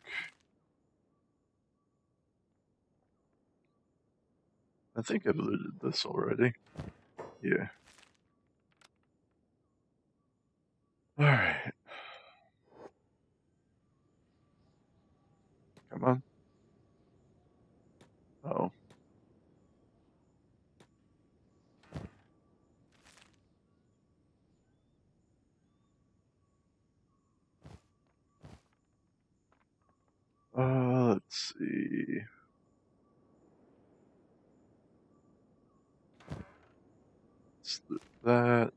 [SPEAKER 1] I think I've looted this already. Yeah. Alright. Come on. Oh. Let's see. Let's loot that.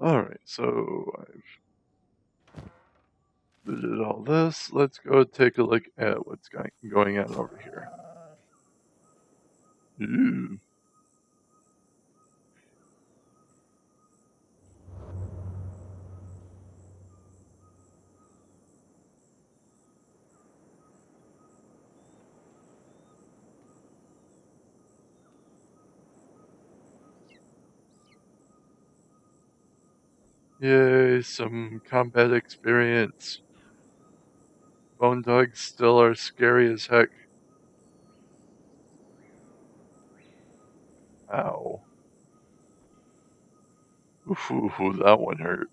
[SPEAKER 1] Alright, so I've looted all this. Let's go take a look at what's going on over here. Ooh. Yay, some combat experience. Bone dogs still are scary as heck. Ow. Ooh, that one hurt.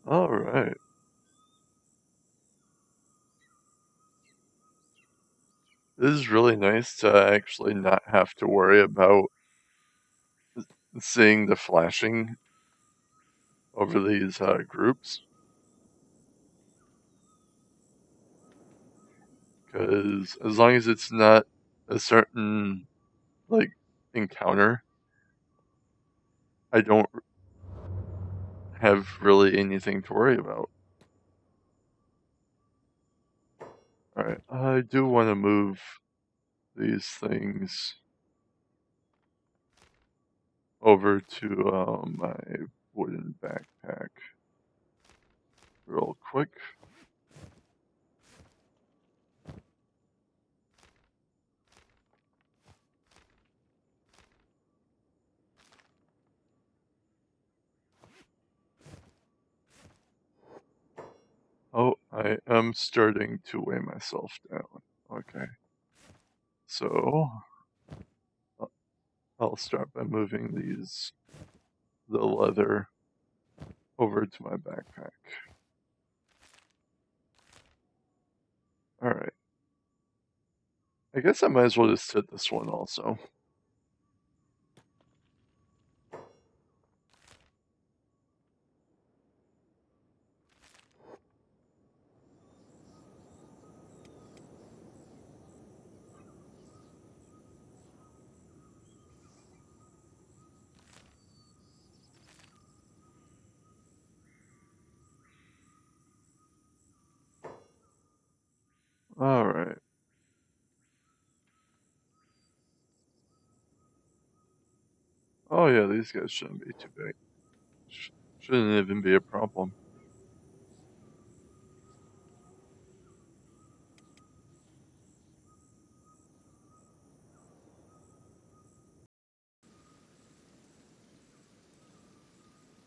[SPEAKER 1] Alright. This is really nice to actually not have to worry about seeing the flashing over these groups. Because as long as it's not a certain, like, encounter, I don't have really anything to worry about. Alright, I do want to move these things over to my wooden backpack real quick. Oh, I am starting to weigh myself down. Okay. So, I'll start by moving the leather over to my backpack. Alright. I guess I might as well just hit this one also. Alright. Oh yeah, these guys shouldn't be too big. Shouldn't even be a problem.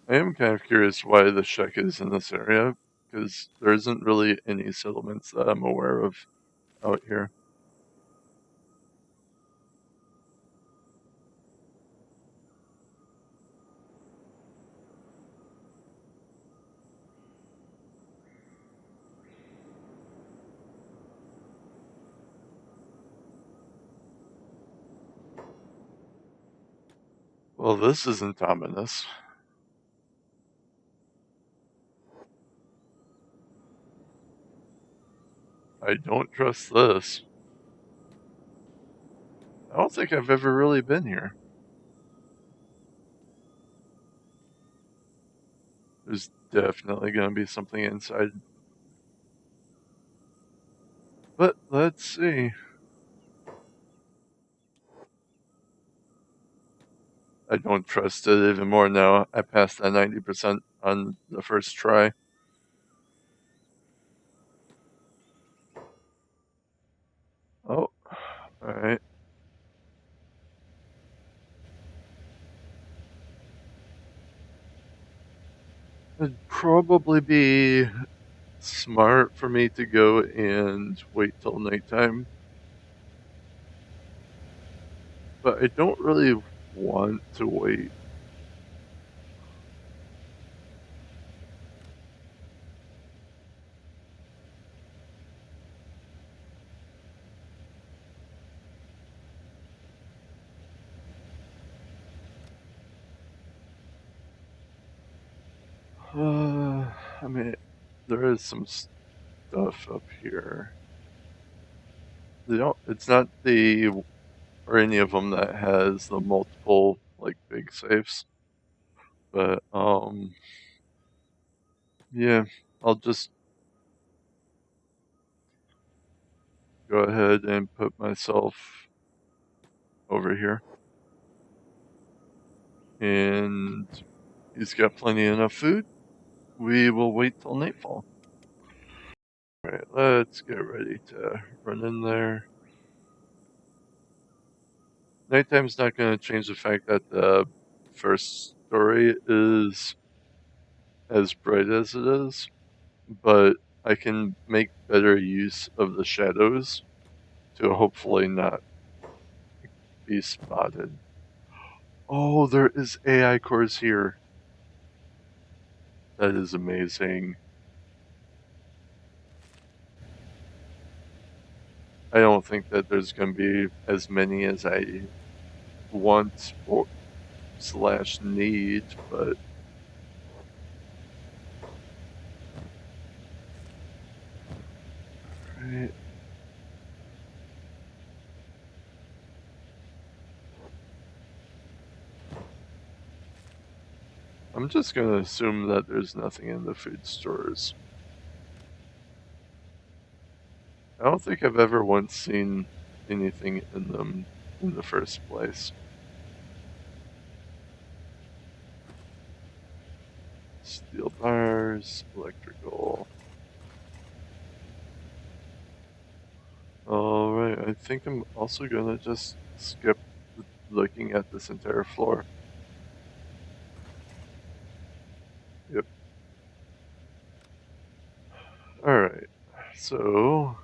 [SPEAKER 1] I am kind of curious why the Shek is in this area, because there isn't really any settlements that I'm aware of out here. Well, this isn't ominous. I don't trust this. I don't think I've ever really been here. There's definitely going to be something inside. But let's see. I don't trust it even more now. I passed that 90% on the first try. Oh, alright. It'd probably be smart for me to go and wait till nighttime. But I don't really want to wait. I mean, there is some stuff up here. It's not or any of them that has the multiple, like, big safes. But, yeah, I'll just go ahead and put myself over here. And he's got plenty enough food. We will wait till nightfall. Alright, let's get ready to run in there. Nighttime's not going to change the fact that the first story is as bright as it is, but I can make better use of the shadows to hopefully not be spotted. Oh, there is AI cores here. That is amazing. I don't think that there's going to be as many as I want or / need, but right. I'm just going to assume that there's nothing in the food stores. I don't think I've ever once seen anything in them in the first place. Steel bars, electrical. Alright, I think I'm also gonna just skip looking at this entire floor. Yep. Alright, so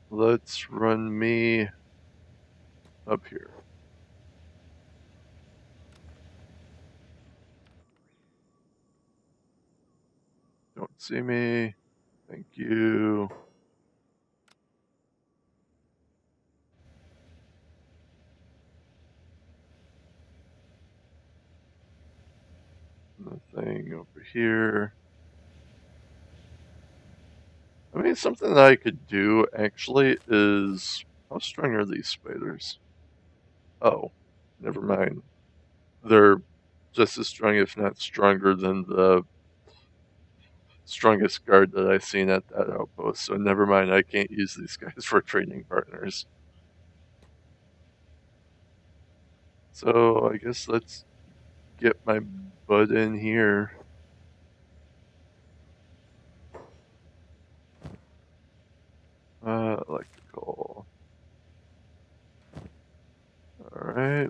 [SPEAKER 1] let's run me up here. Don't see me. Thank you. Nothing over here. I mean, something that I could do actually is, how strong are these spiders? Oh, never mind. They're just as strong, if not stronger, than the strongest guard that I've seen at that outpost. So never mind, I can't use these guys for training partners. So I guess let's get my butt in here. Electrical. Alright.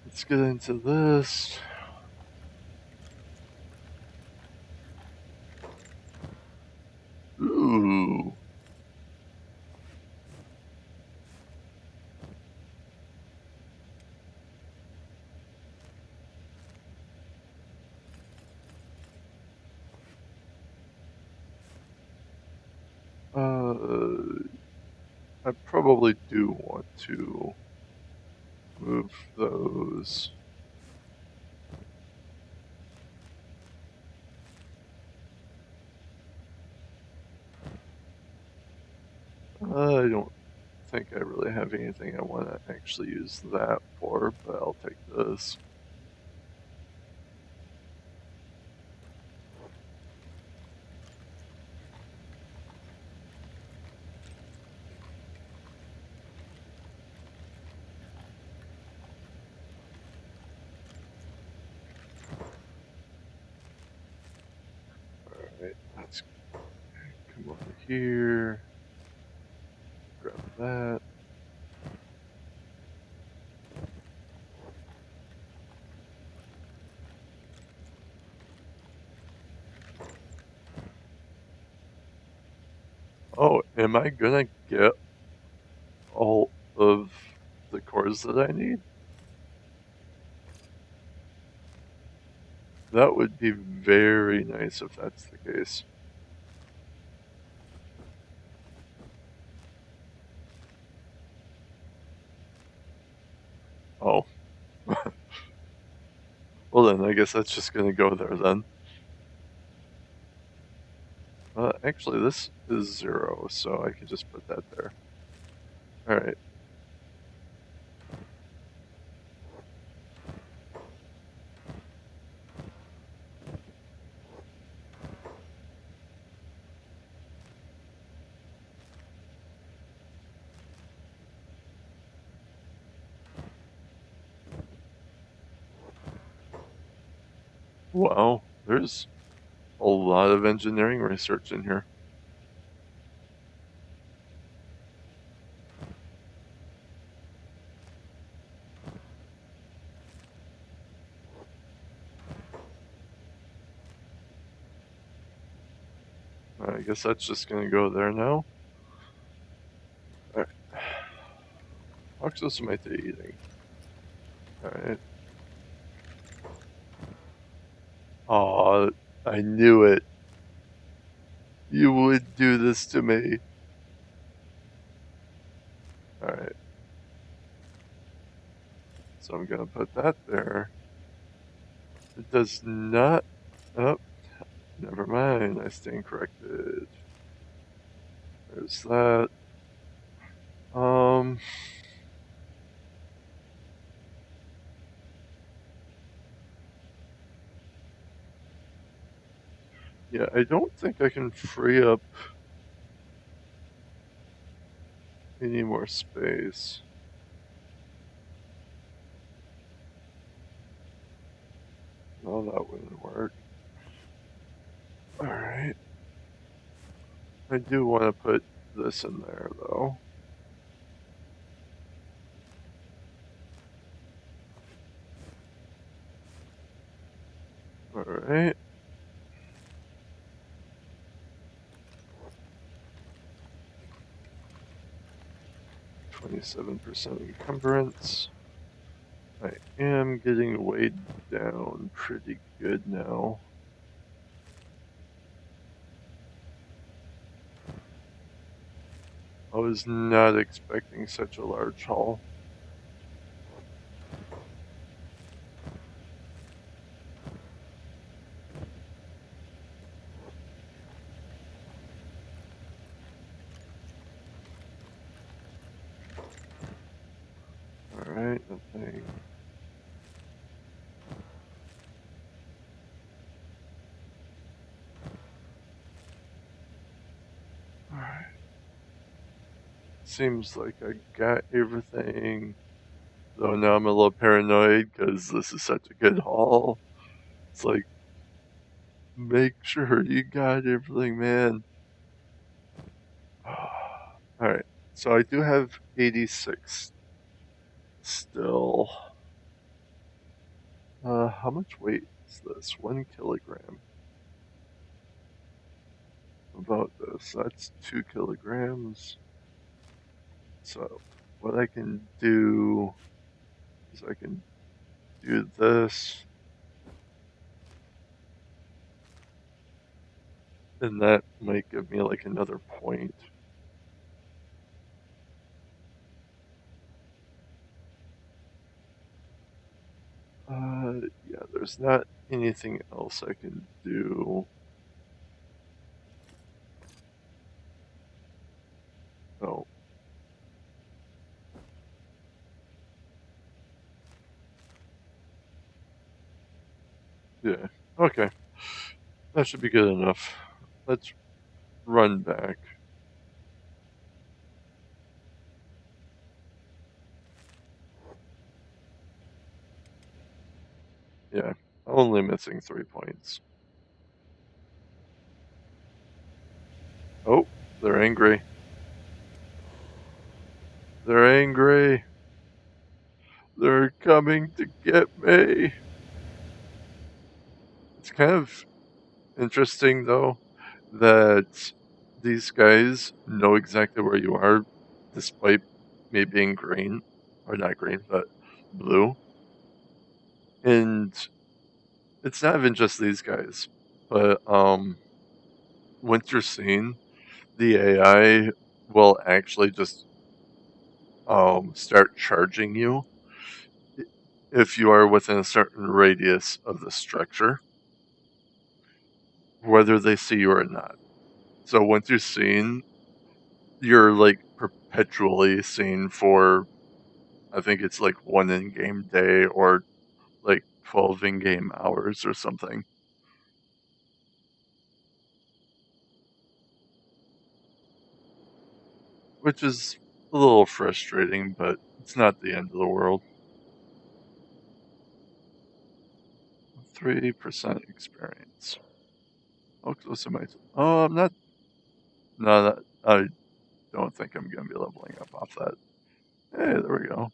[SPEAKER 1] Let's get into this. Ooh. I probably do want to move those. I don't think I really have anything I want to actually use that for, but I'll take this. Alright, let's come over here. Grab that. Oh, am I gonna get all of the cores that I need? That would be very nice if that's the case. Oh. Well then, I guess that's just gonna go there then. actually, this is 0, so I can just put that there. Alright. Wow, there's a lot of engineering research in here. I guess that's just gonna go there now. Alright. How close am I to eating? Alright. Aw, I knew it. You would do this to me. Alright. So I'm gonna put that there. It does not... Oh, never mind. I stand corrected. There's that. Yeah, I don't think I can free up any more space. No, that wouldn't work. Alright. I do want to put this in there, though. Alright. %27 encumbrance. I am getting weighed down pretty good now. I was not expecting such a large haul. Alright, nothing. Alright. Seems like I got everything. Though now I'm a little paranoid because this is such a good haul. It's like, make sure you got everything, man. Alright, so I do have 86 still. How much weight is this? 1 kilogram. About this. That's 2 kilograms. So, what I can do is I can do this. And that might give me like another point. Yeah, there's not anything else I can do. Oh. Yeah, okay. That should be good enough. Let's run back. Yeah, only missing 3 points. Oh, they're angry. They're angry. They're coming to get me. It's kind of interesting, though, that these guys know exactly where you are, despite me being green. Or not green, but blue. And it's not even just these guys, but once you're seen, the AI will actually just start charging you if you are within a certain radius of the structure, whether they see you or not. So once you're seen, you're like perpetually seen for, I think it's like 1 in-game day or like 12 in-game hours or something. Which is a little frustrating, but it's not the end of the world. 3% experience. How close am I to? Oh, I'm not. No, I don't think I'm going to be leveling up off that. Hey, there we go.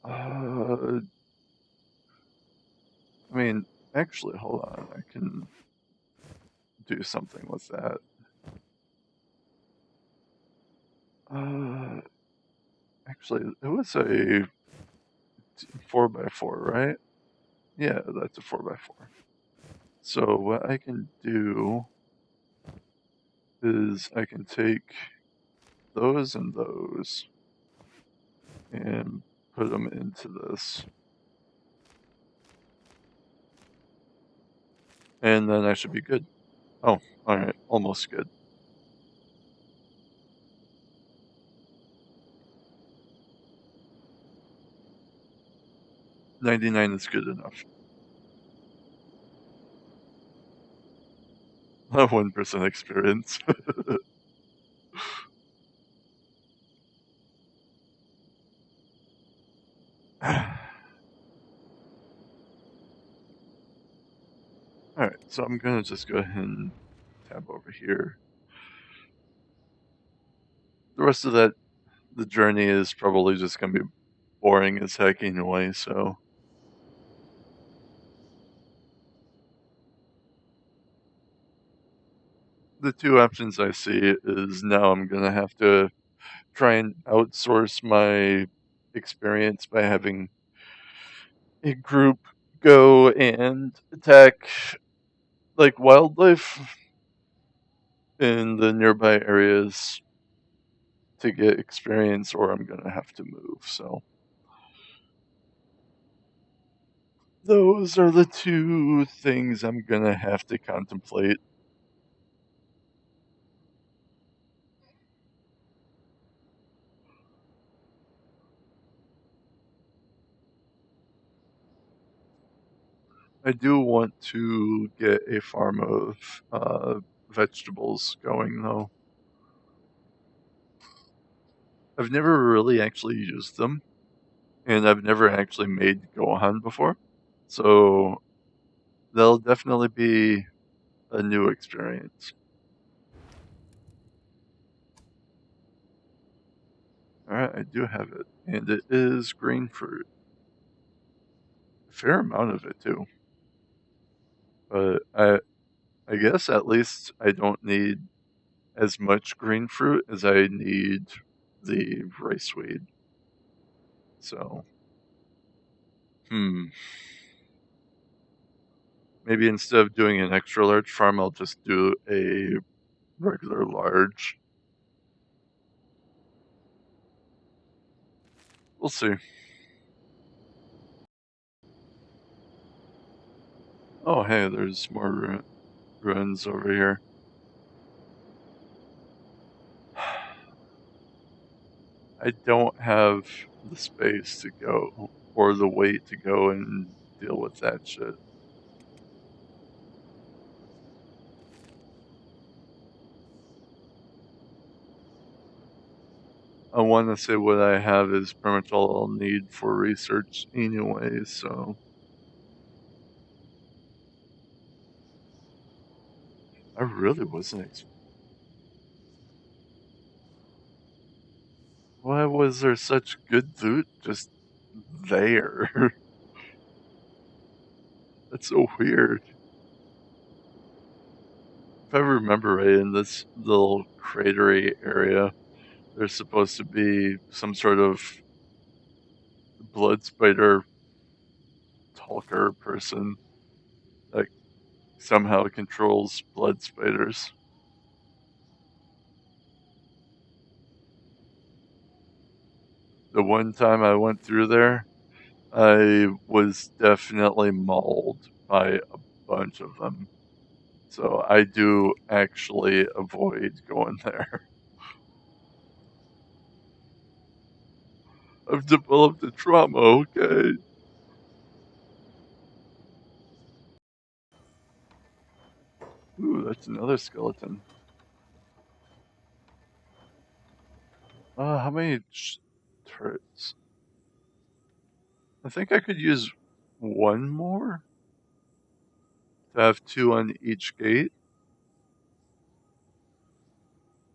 [SPEAKER 1] I mean, actually, hold on. I can do something with that. Actually, it was a 4x4, right? Yeah, that's a 4x4. So what I can do is I can take those and those and put them into this. And then I should be good. Oh, alright, almost good. $99 is good enough. 1% experience. Alright, so I'm gonna just go ahead and tab over here. The rest of that, the journey is probably just gonna be boring as heck anyway, so. The two options I see is now I'm gonna have to try and outsource my experience by having a group go and attack like wildlife in the nearby areas to get experience, or I'm gonna have to move. So those are the two things I'm gonna have to contemplate. I do want to get a farm of vegetables going, though. I've never really actually used them, and I've never actually made Gohan before, so they'll definitely be a new experience. Alright, I do have it, and it is green fruit. A fair amount of it, too. But I guess at least I don't need as much green fruit as I need the rice weed. So, maybe instead of doing an extra large farm, I'll just do a regular large. We'll see. Oh, hey, there's more ruins over here. I don't have the space to go or the weight to go and deal with that shit. I want to say what I have is pretty much all I'll need for research anyway, so. I really wasn't. Why was there such good loot just there? That's so weird. If I remember right, in this little cratery area, there's supposed to be some sort of blood spider talker person that somehow controls blood spiders. The one time I went through there, I was definitely mauled by a bunch of them. So I do actually avoid going there. I've developed a trauma, okay? Ooh, that's another skeleton. How many turrets? I think I could use one more to have 2 on each gate.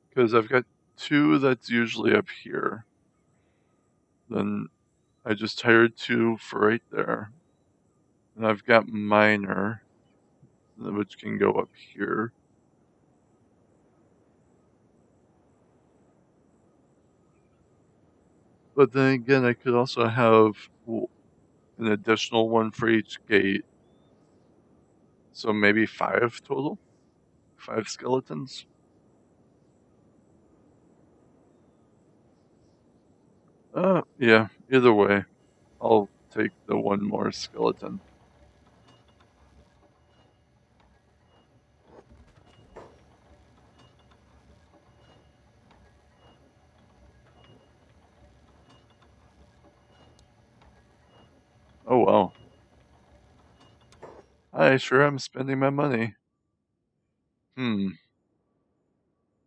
[SPEAKER 1] Because I've got 2 that's usually up here. Then I just hired 2 for right there. And I've got minor, which can go up here. But then again, I could also have an additional one for each gate. So maybe 5 total? 5 skeletons? Yeah, either way. I'll take the one more skeleton. Oh wow. I sure am spending my money.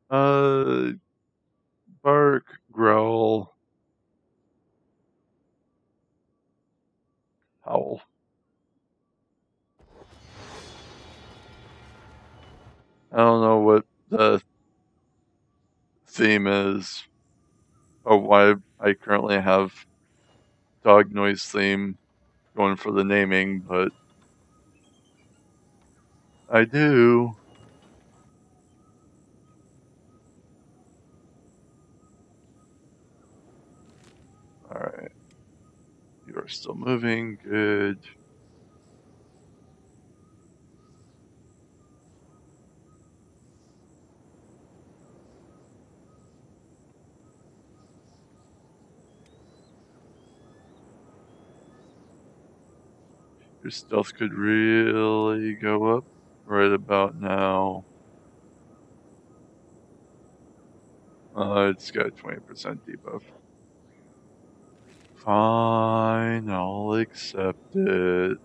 [SPEAKER 1] Uh, bark, growl, howl. I don't know what the theme is or why I currently have dog noise theme going for the naming, but I do. Alright. You are still moving. Good. Your stealth could really go up right about now. It's got a 20% debuff. Fine, I'll accept it.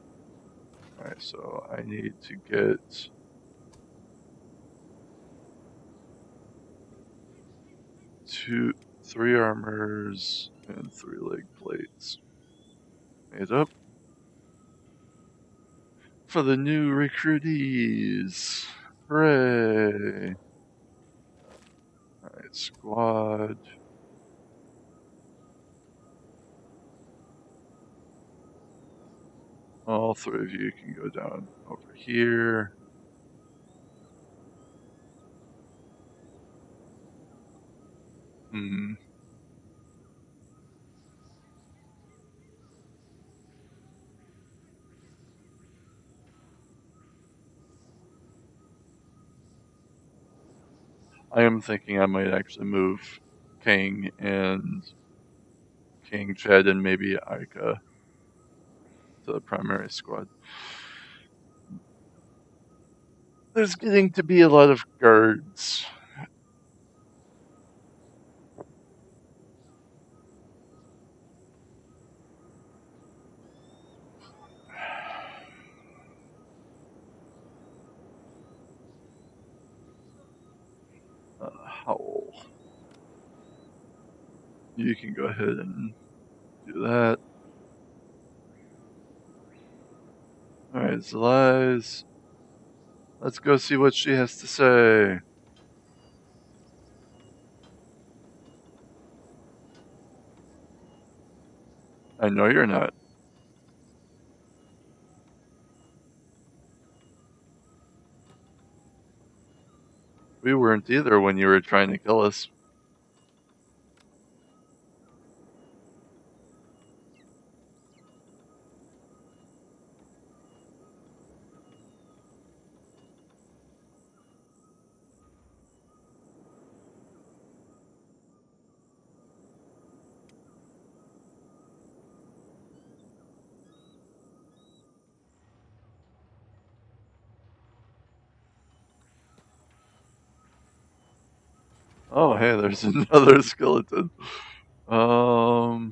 [SPEAKER 1] Alright, so I need to get 3 armors and 3 leg plates. Made up. For the new recruitees. Hooray! Alright, squad. All 3 of you can go down over here. I am thinking I might actually move King and King, Chad, and maybe Aika to the primary squad. There's getting to be a lot of guards. Howl. You can go ahead and do that. Alright, Zelise. Let's go see what she has to say. I know you're not. We weren't either when you were trying to kill us. Oh, hey, there's another skeleton. Hmm.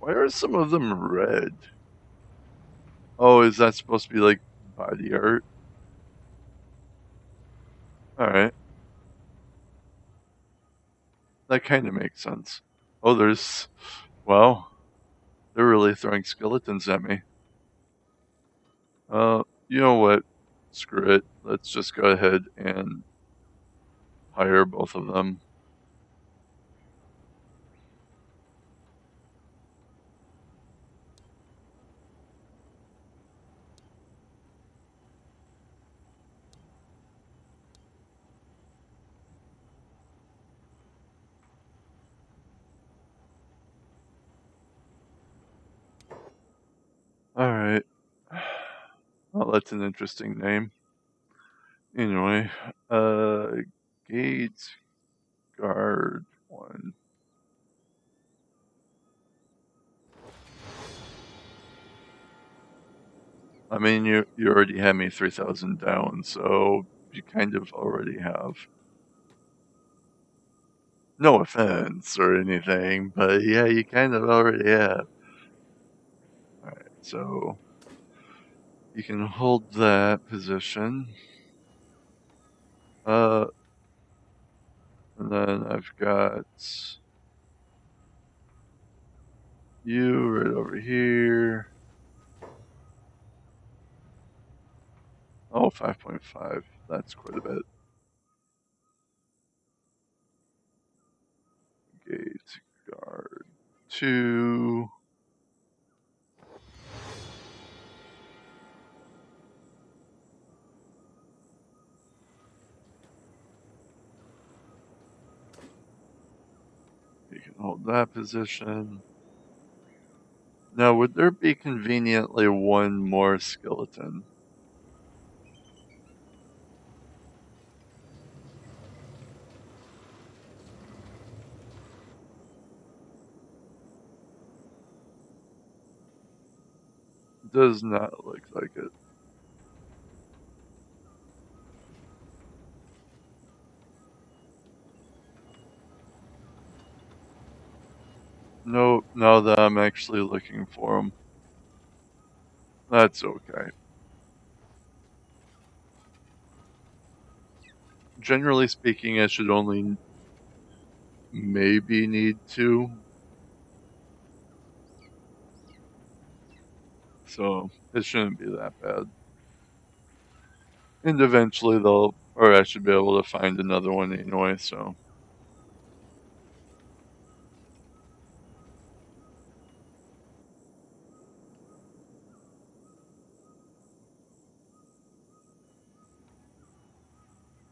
[SPEAKER 1] Why are some of them red? Oh, is that supposed to be like body art? Alright. That kind of makes sense. Oh, there's. Wow. They're really throwing skeletons at me. You know what? Screw it. Let's just go ahead and hire both of them. Alright. Well, that's an interesting name. Anyway, Gate Guard 1. I mean, you already had me 3,000 down, so you kind of already have. No offense or anything, but yeah, you kind of already have. Alright, so you can hold that position. And then I've got you right over here. Oh, 5.5. That's quite a bit. Gate Guard 2. You can hold that position. Now, would there be conveniently one more skeleton? Does not look like it. No, now that I'm actually looking for them. That's okay. Generally speaking, I should only maybe need 2. So it shouldn't be that bad. And eventually they'll, or I should be able to find another one anyway, so.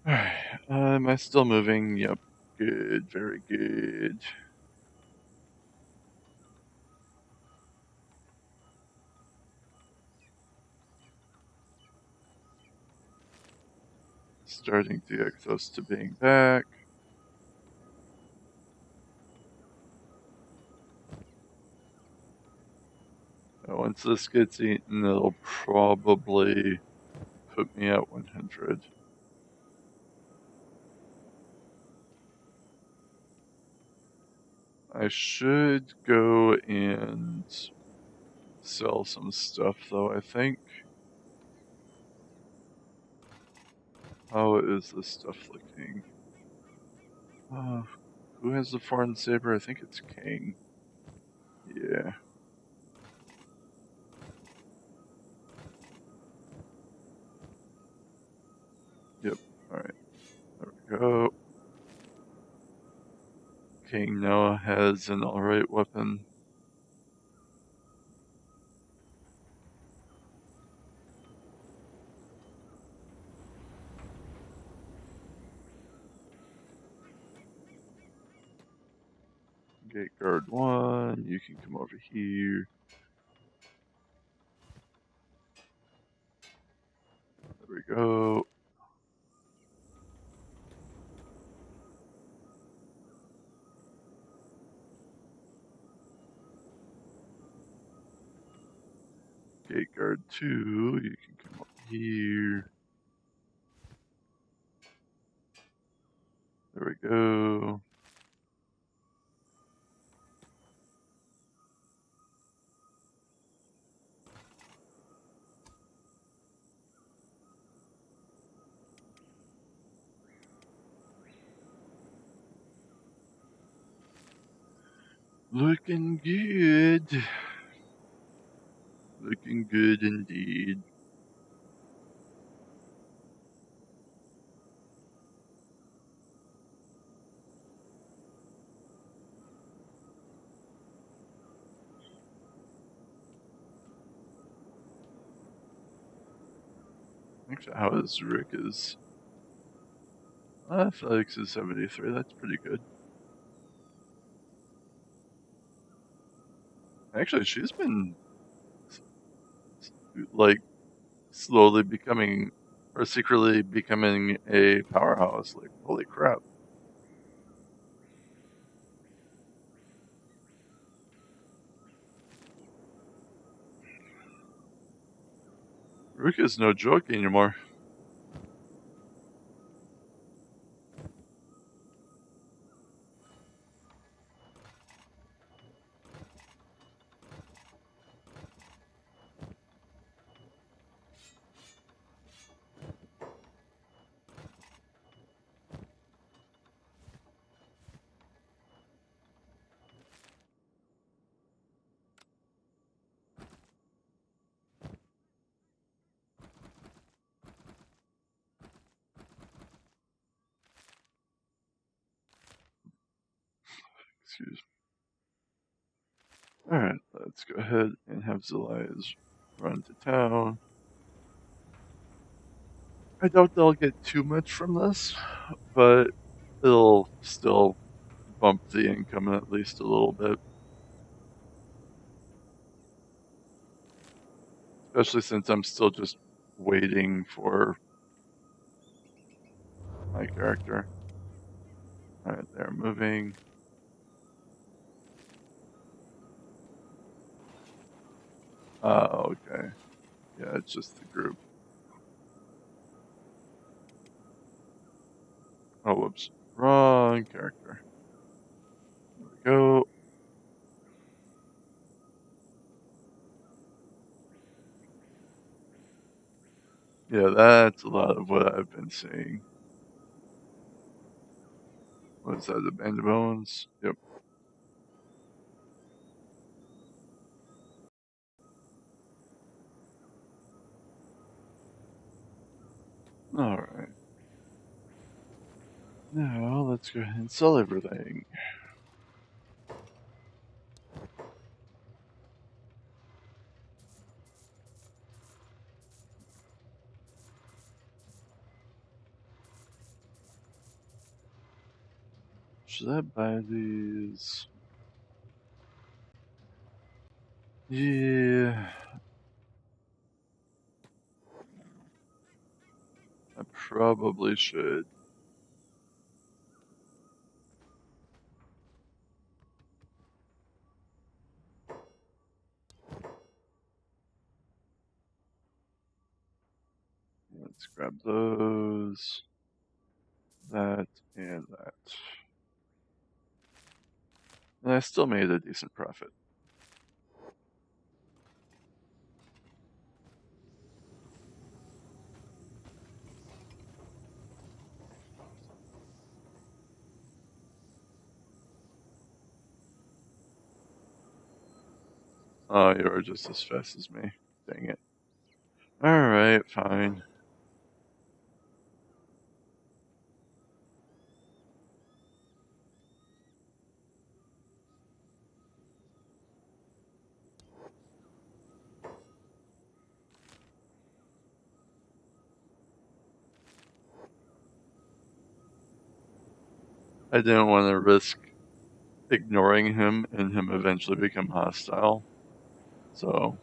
[SPEAKER 1] Alright, am I still moving? Yep. Good, very good. Starting to get close to being back. Once this gets eaten, it'll probably put me at 100. I should go and sell some stuff, though, I think. How is this stuff looking? Who has the foreign saber? I think it's King. Yeah. Yep. Alright. There we go. King now has an alright weapon. Gate Guard 1, you can come over here. There we go. gate guard 2, you can come up here. There we go. Looking good. Looking good indeed. Actually, how is Rick's? Felix is 73. That's pretty good. Actually, she's been like slowly becoming or secretly becoming a powerhouse. Like, holy crap. Rick is no joke anymore. Excuse me. Alright, let's go ahead and have Zelias run to town. I doubt they'll get too much from this, but it'll still bump the income at least a little bit. Especially since I'm still just waiting for my character. Alright, they're moving. Okay. Yeah, it's just the group. Oh, whoops. Wrong character. There we go. Yeah, that's a lot of what I've been seeing. What's that, the Band of Bones? Yep. Alright. Now, let's go ahead and sell everything. Should I buy these? Yeah. I probably should. Let's grab those. That and that. And I still made a decent profit. Oh, you are just as fast as me. Dang it. Alright, fine. I didn't want to risk ignoring him and him eventually become hostile. So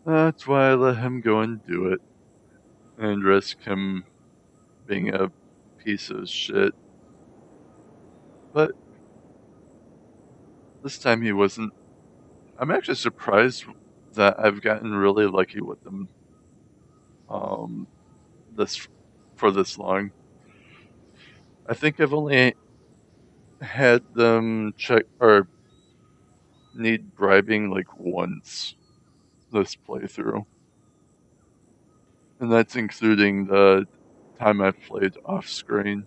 [SPEAKER 1] that's why I let him go and do it. And risk him being a piece of shit. But this time he wasn't. I'm actually surprised that I've gotten really lucky with them um, this for this long. I think I've only had them check or need bribing like once this playthrough, and that's including the time I've played off screen.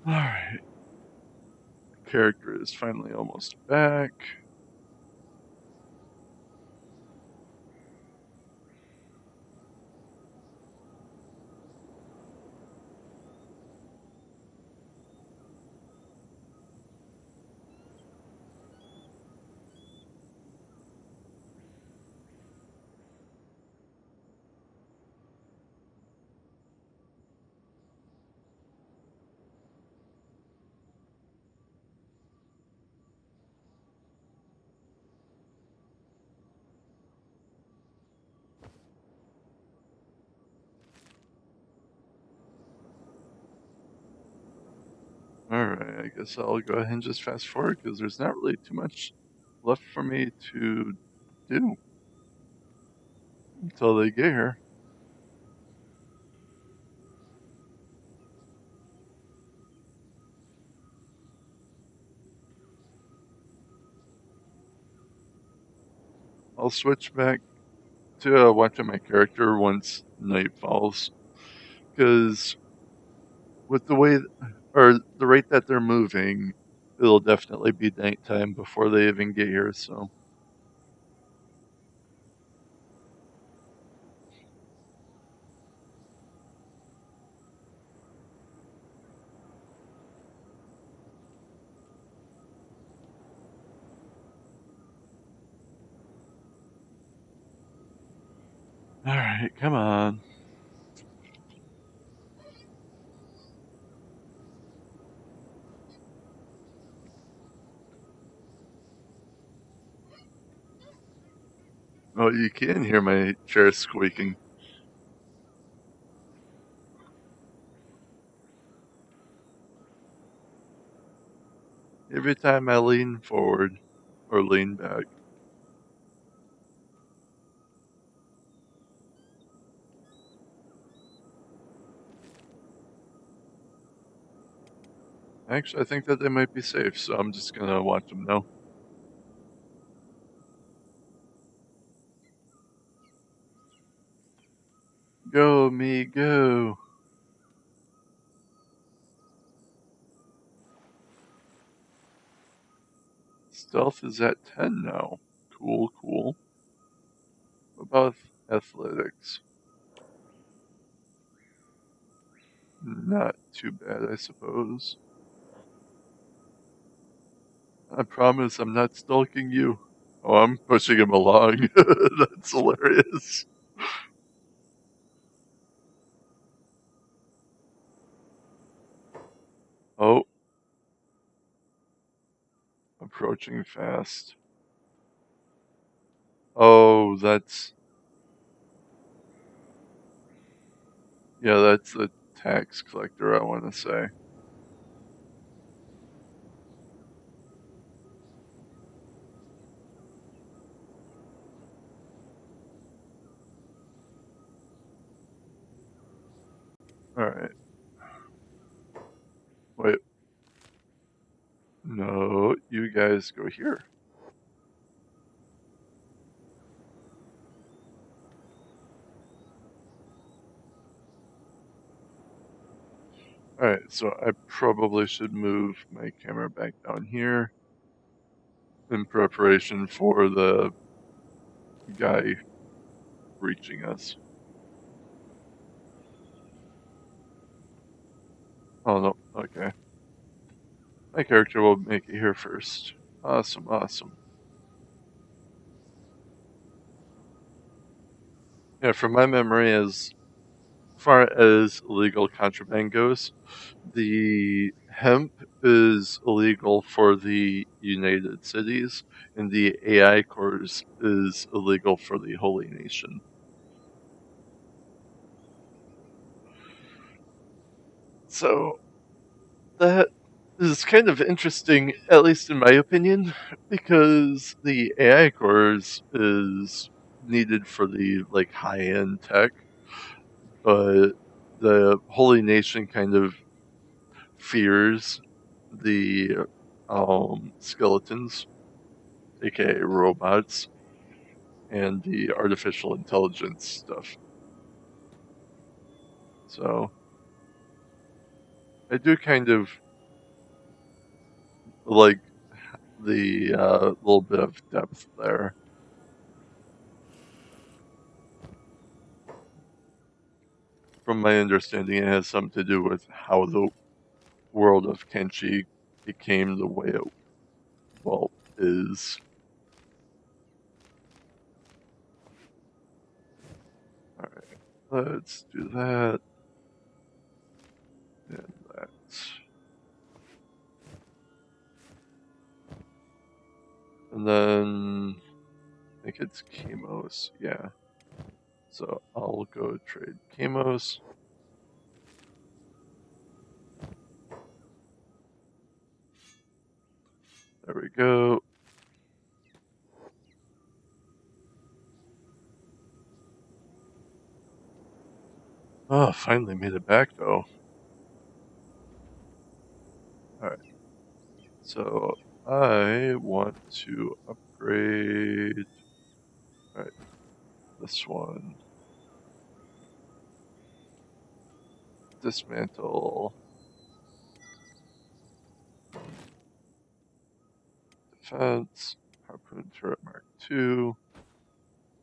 [SPEAKER 1] Alright, character is finally almost back. Alright, I guess I'll go ahead and just fast forward because there's not really too much left for me to do until they get here. I'll switch back to watching my character once night falls because with the way or the rate that they're moving, it'll definitely be nighttime before they even get here. So, all right, come on. Oh, you can hear my chair squeaking every time I lean forward or lean back. Actually, I think that they might be safe, so I'm just gonna watch them now. Go, me, go. Stealth is at 10 now. Cool, cool. What about athletics? Not too bad, I suppose. I promise I'm not stalking you. Oh, I'm pushing him along. That's hilarious. Oh, approaching fast. Oh, that's the tax collector, I want to say. Alright. Wait. No, you guys go here. Alright, so I probably should move my camera back down here in preparation for the guy reaching us. Oh no, okay. My character will make it here first. Awesome, awesome. Yeah, from my memory, as far as illegal contraband goes, the hemp is illegal for the United Cities, and the AI cores is illegal for the Holy Nation. So that is kind of interesting, at least in my opinion, because the AI cores is needed for the like high end tech, but the Holy Nation kind of fears the skeletons, aka robots, and the artificial intelligence stuff. So I do kind of like the little bit of depth there. From my understanding, it has something to do with how the world of Kenshi became the way it well is. All right, let's do that and that. And then I think it's Chemos, yeah. So I'll go trade Chemos. There we go. Oh, finally made it back though. Alright. So I want to upgrade. Alright, this one. Dismantle. Defense. Harpoon turret Mark II.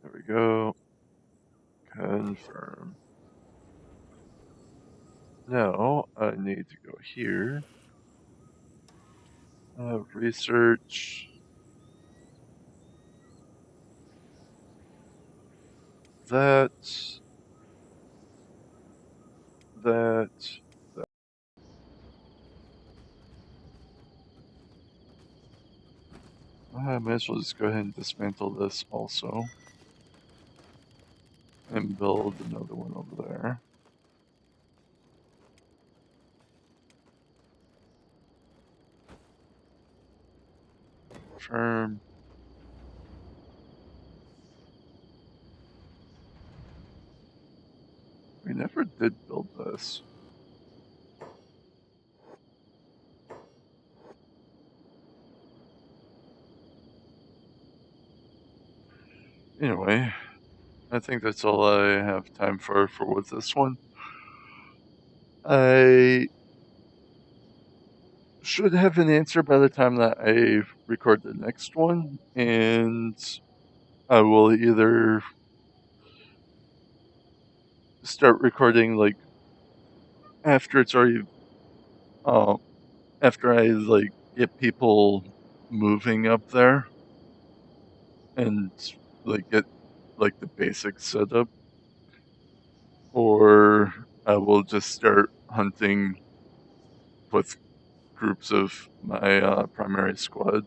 [SPEAKER 1] There we go. Confirm. Now I need to go here. Research. That. That. I might as well just go ahead and dismantle this also. And build another one over there. Confirm. We never did build this. Anyway, I think that's all I have time for with this one. I should have an answer by the time that I record the next one, and I will either start recording like after it's already after I like get people moving up there and like get like the basics set up, or I will just start hunting with groups of my primary squad.